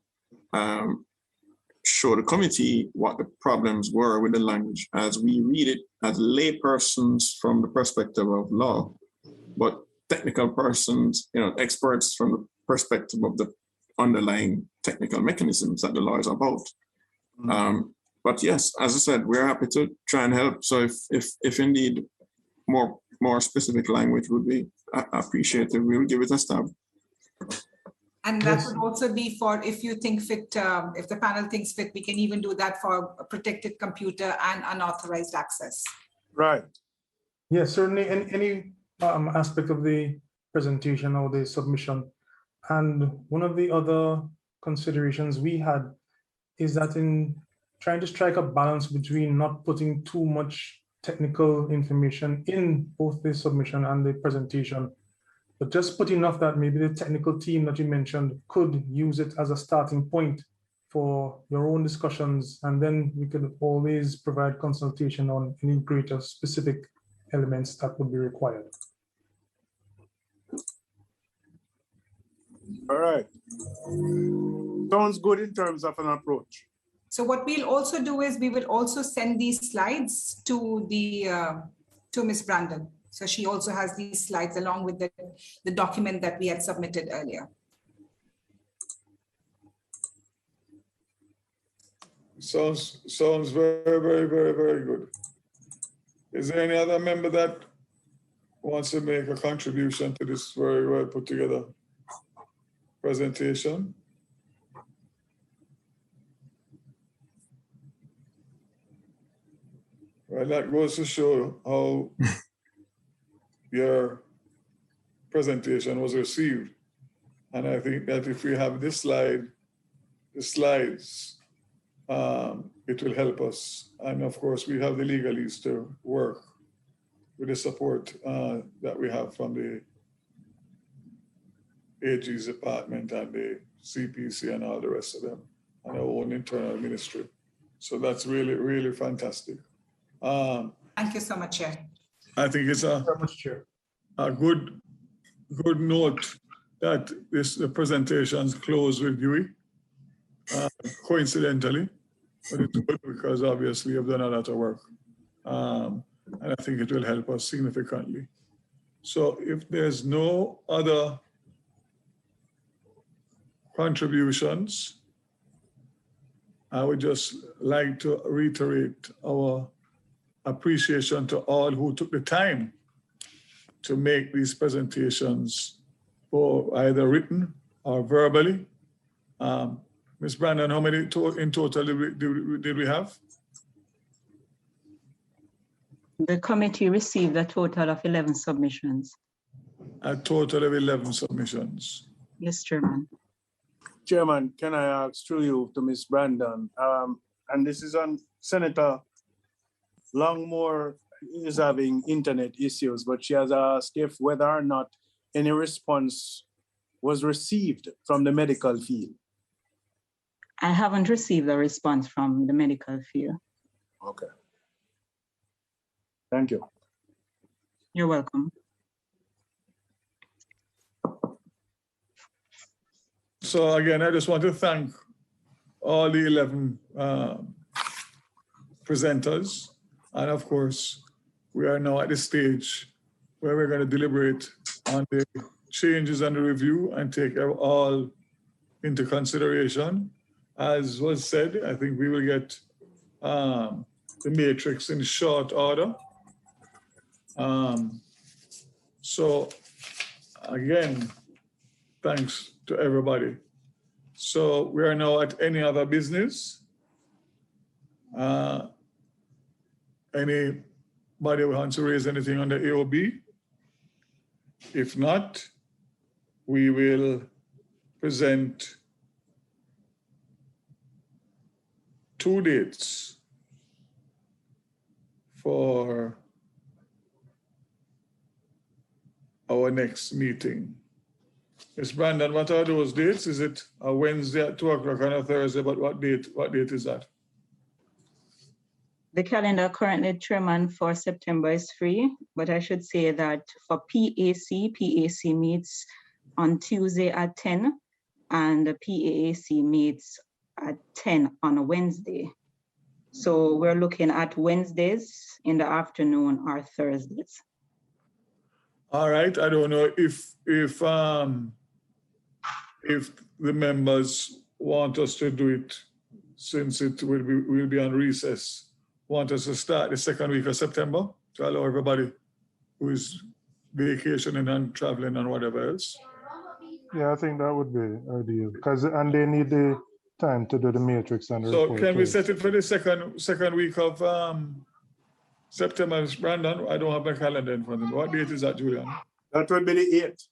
show the committee what the problems were with the language as we read it as laypersons from the perspective of law, but technical persons, experts from the perspective of the underlying technical mechanisms that the law is about. But yes, as I said, we're happy to try and help. So if indeed more specific language would be appreciated, we will give it a stab. And that would also be for, if you think fit, if the panel thinks fit, we can even do that for a protected computer and unauthorized access. Right. Yes, certainly any aspect of the presentation or the submission. And one of the other considerations we had is that in trying to strike a balance between not putting too much technical information in both the submission and the presentation, but just put enough that maybe the technical team that you mentioned could use it as a starting point for your own discussions, and then we could always provide consultation on any greater specific elements that would be required. All right. Sounds good in terms of an approach. So what we'll also do is we will also send these slides to to Ms. Brandon. So she also has these slides along with the document that we had submitted earlier. Sounds very, very, very, very good. Is there any other member that wants to make a contribution to this very well put together presentation? Well, that goes to show how your presentation was received. And I think that if we have the slides, it will help us. And of course, we have the legalese to work with the support that we have from the AG's department and the CPC and all the rest of them, and our own internal ministry. So that's really, really fantastic. Thank you so much, Chair. I think it's a good note that the presentations close with Dewey, coincidentally, but it's good because obviously you've done a lot of work. And I think it will help us significantly. So if there's no other contributions, I would just like to reiterate our appreciation to all who took the time to make these presentations, or either written or verbally. Ms. Brandon, how many in total did we have? The committee received a total of 11 submissions. A total of 11 submissions. Yes, Chairman. Chairman, can I ask through you to Ms. Brandon? And this is on Senator Longmore is having internet issues, but she has asked if whether or not any response was received from the medical field. I haven't received a response from the medical field. Okay. Thank you. You're welcome. So again, I just want to thank all the 11 presenters. And of course, we are now at the stage where we're going to deliberate on the changes and the review and take all into consideration. As was said, I think we will get the matrix in short order. So again, thanks to everybody. So we are now at any other business. Anybody wants to raise anything on the AOB? If not, we will present 2 dates for our next meeting. Ms. Brandon, what are those dates? Is it a Wednesday at 2 o'clock and a Thursday, but what date is that? The calendar currently, Chairman, for September is free, but I should say that for PAC meets on Tuesday at 10, and the PAAC meets at 10 on a Wednesday. So we're looking at Wednesdays in the afternoon or Thursdays. All right, I don't know if the members want us to do it, since it will be on recess, want us to start the second week of September to allow everybody who is vacationing and traveling and whatever else. Yeah, I think that would be ideal, and they need the time to do the matrix and the So report can we too. set it for the second week of September, Brandon? I don't have my calendar in front of me. What date is that, Julian? That would be the 8th.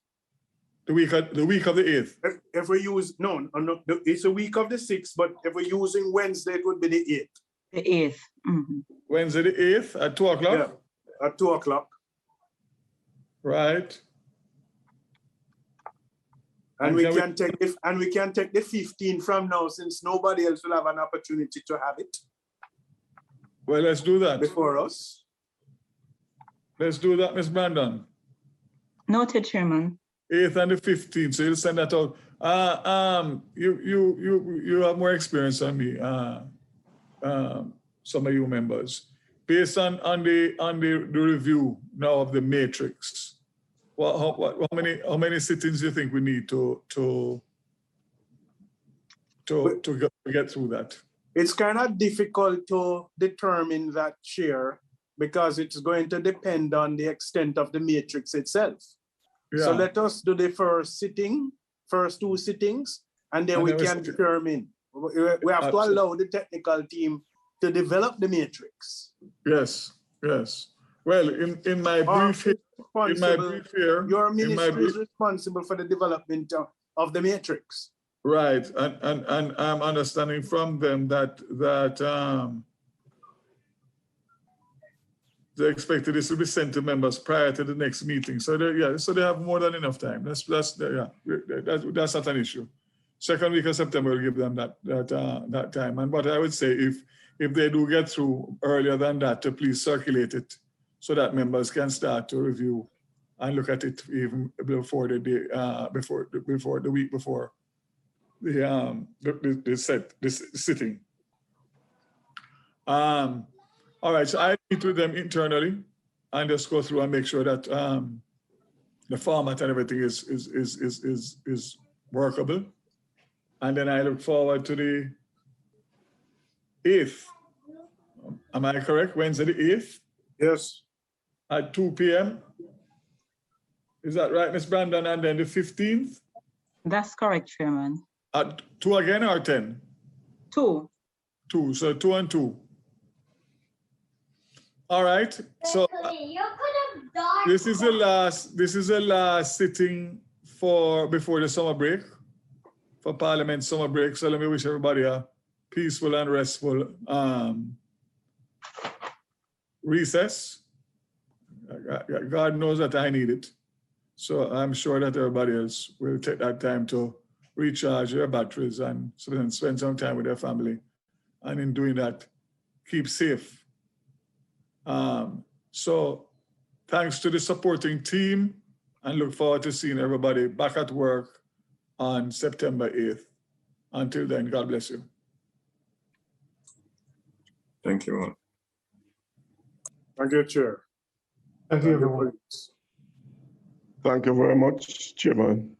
The week of the 8th. If we use, no, it's a week of the 6th, but if we're using Wednesday, it would be the 8th. The 8th. Mm-hmm. Wednesday the 8th at 2 o'clock? Yeah, at 2 o'clock. Right. And we can take the 15th from now, since nobody else will have an opportunity to have it. Well, let's do that. Before us. Let's do that, Ms. Brandon. Noted, Chairman. 8th and the 15th, so you'll send that out. You have more experience than me, some of you members. Based on the review now of the matrix, how many sittings do you think we need to get through that? It's kind of difficult to determine that, Chair, because it's going to depend on the extent of the matrix itself. Yeah. So let us do the first 2 sittings, and then we can determine. We have to allow the technical team to develop the matrix. Yes, yes. Well, in my brief here, your ministry is responsible for the development of the matrix. Right, and I'm understanding from them that they expected this to be sent to members prior to the next meeting. So they have more than enough time. That's not an issue. Second week of September will give them that time. And but I would say if they do get through earlier than that, to please circulate it so that members can start to review and look at it even before the day, before the week before the sitting. All right, so I meet with them internally and just go through and make sure that the format and everything is workable. And then I look forward to the 8th. Am I correct? Wednesday the 8th? Yes. At 2 p.m. Is that right, Ms. Brandon? And then the 15th? That's correct, Chairman. At 2 again or 10? 2. 2, so 2 and 2. All right, so this is the last sitting before the summer break, for Parliament summer break. So let me wish everybody a peaceful and restful recess. God knows that I need it. So I'm sure that everybody else will take that time to recharge their batteries and spend some time with their family. And in doing that, keep safe. So thanks to the supporting team, and look forward to seeing everybody back at work on September 8th. Until then, God bless you. Thank you all. Thank you, Chair. Thank you, everyone. Thank you very much, Chairman.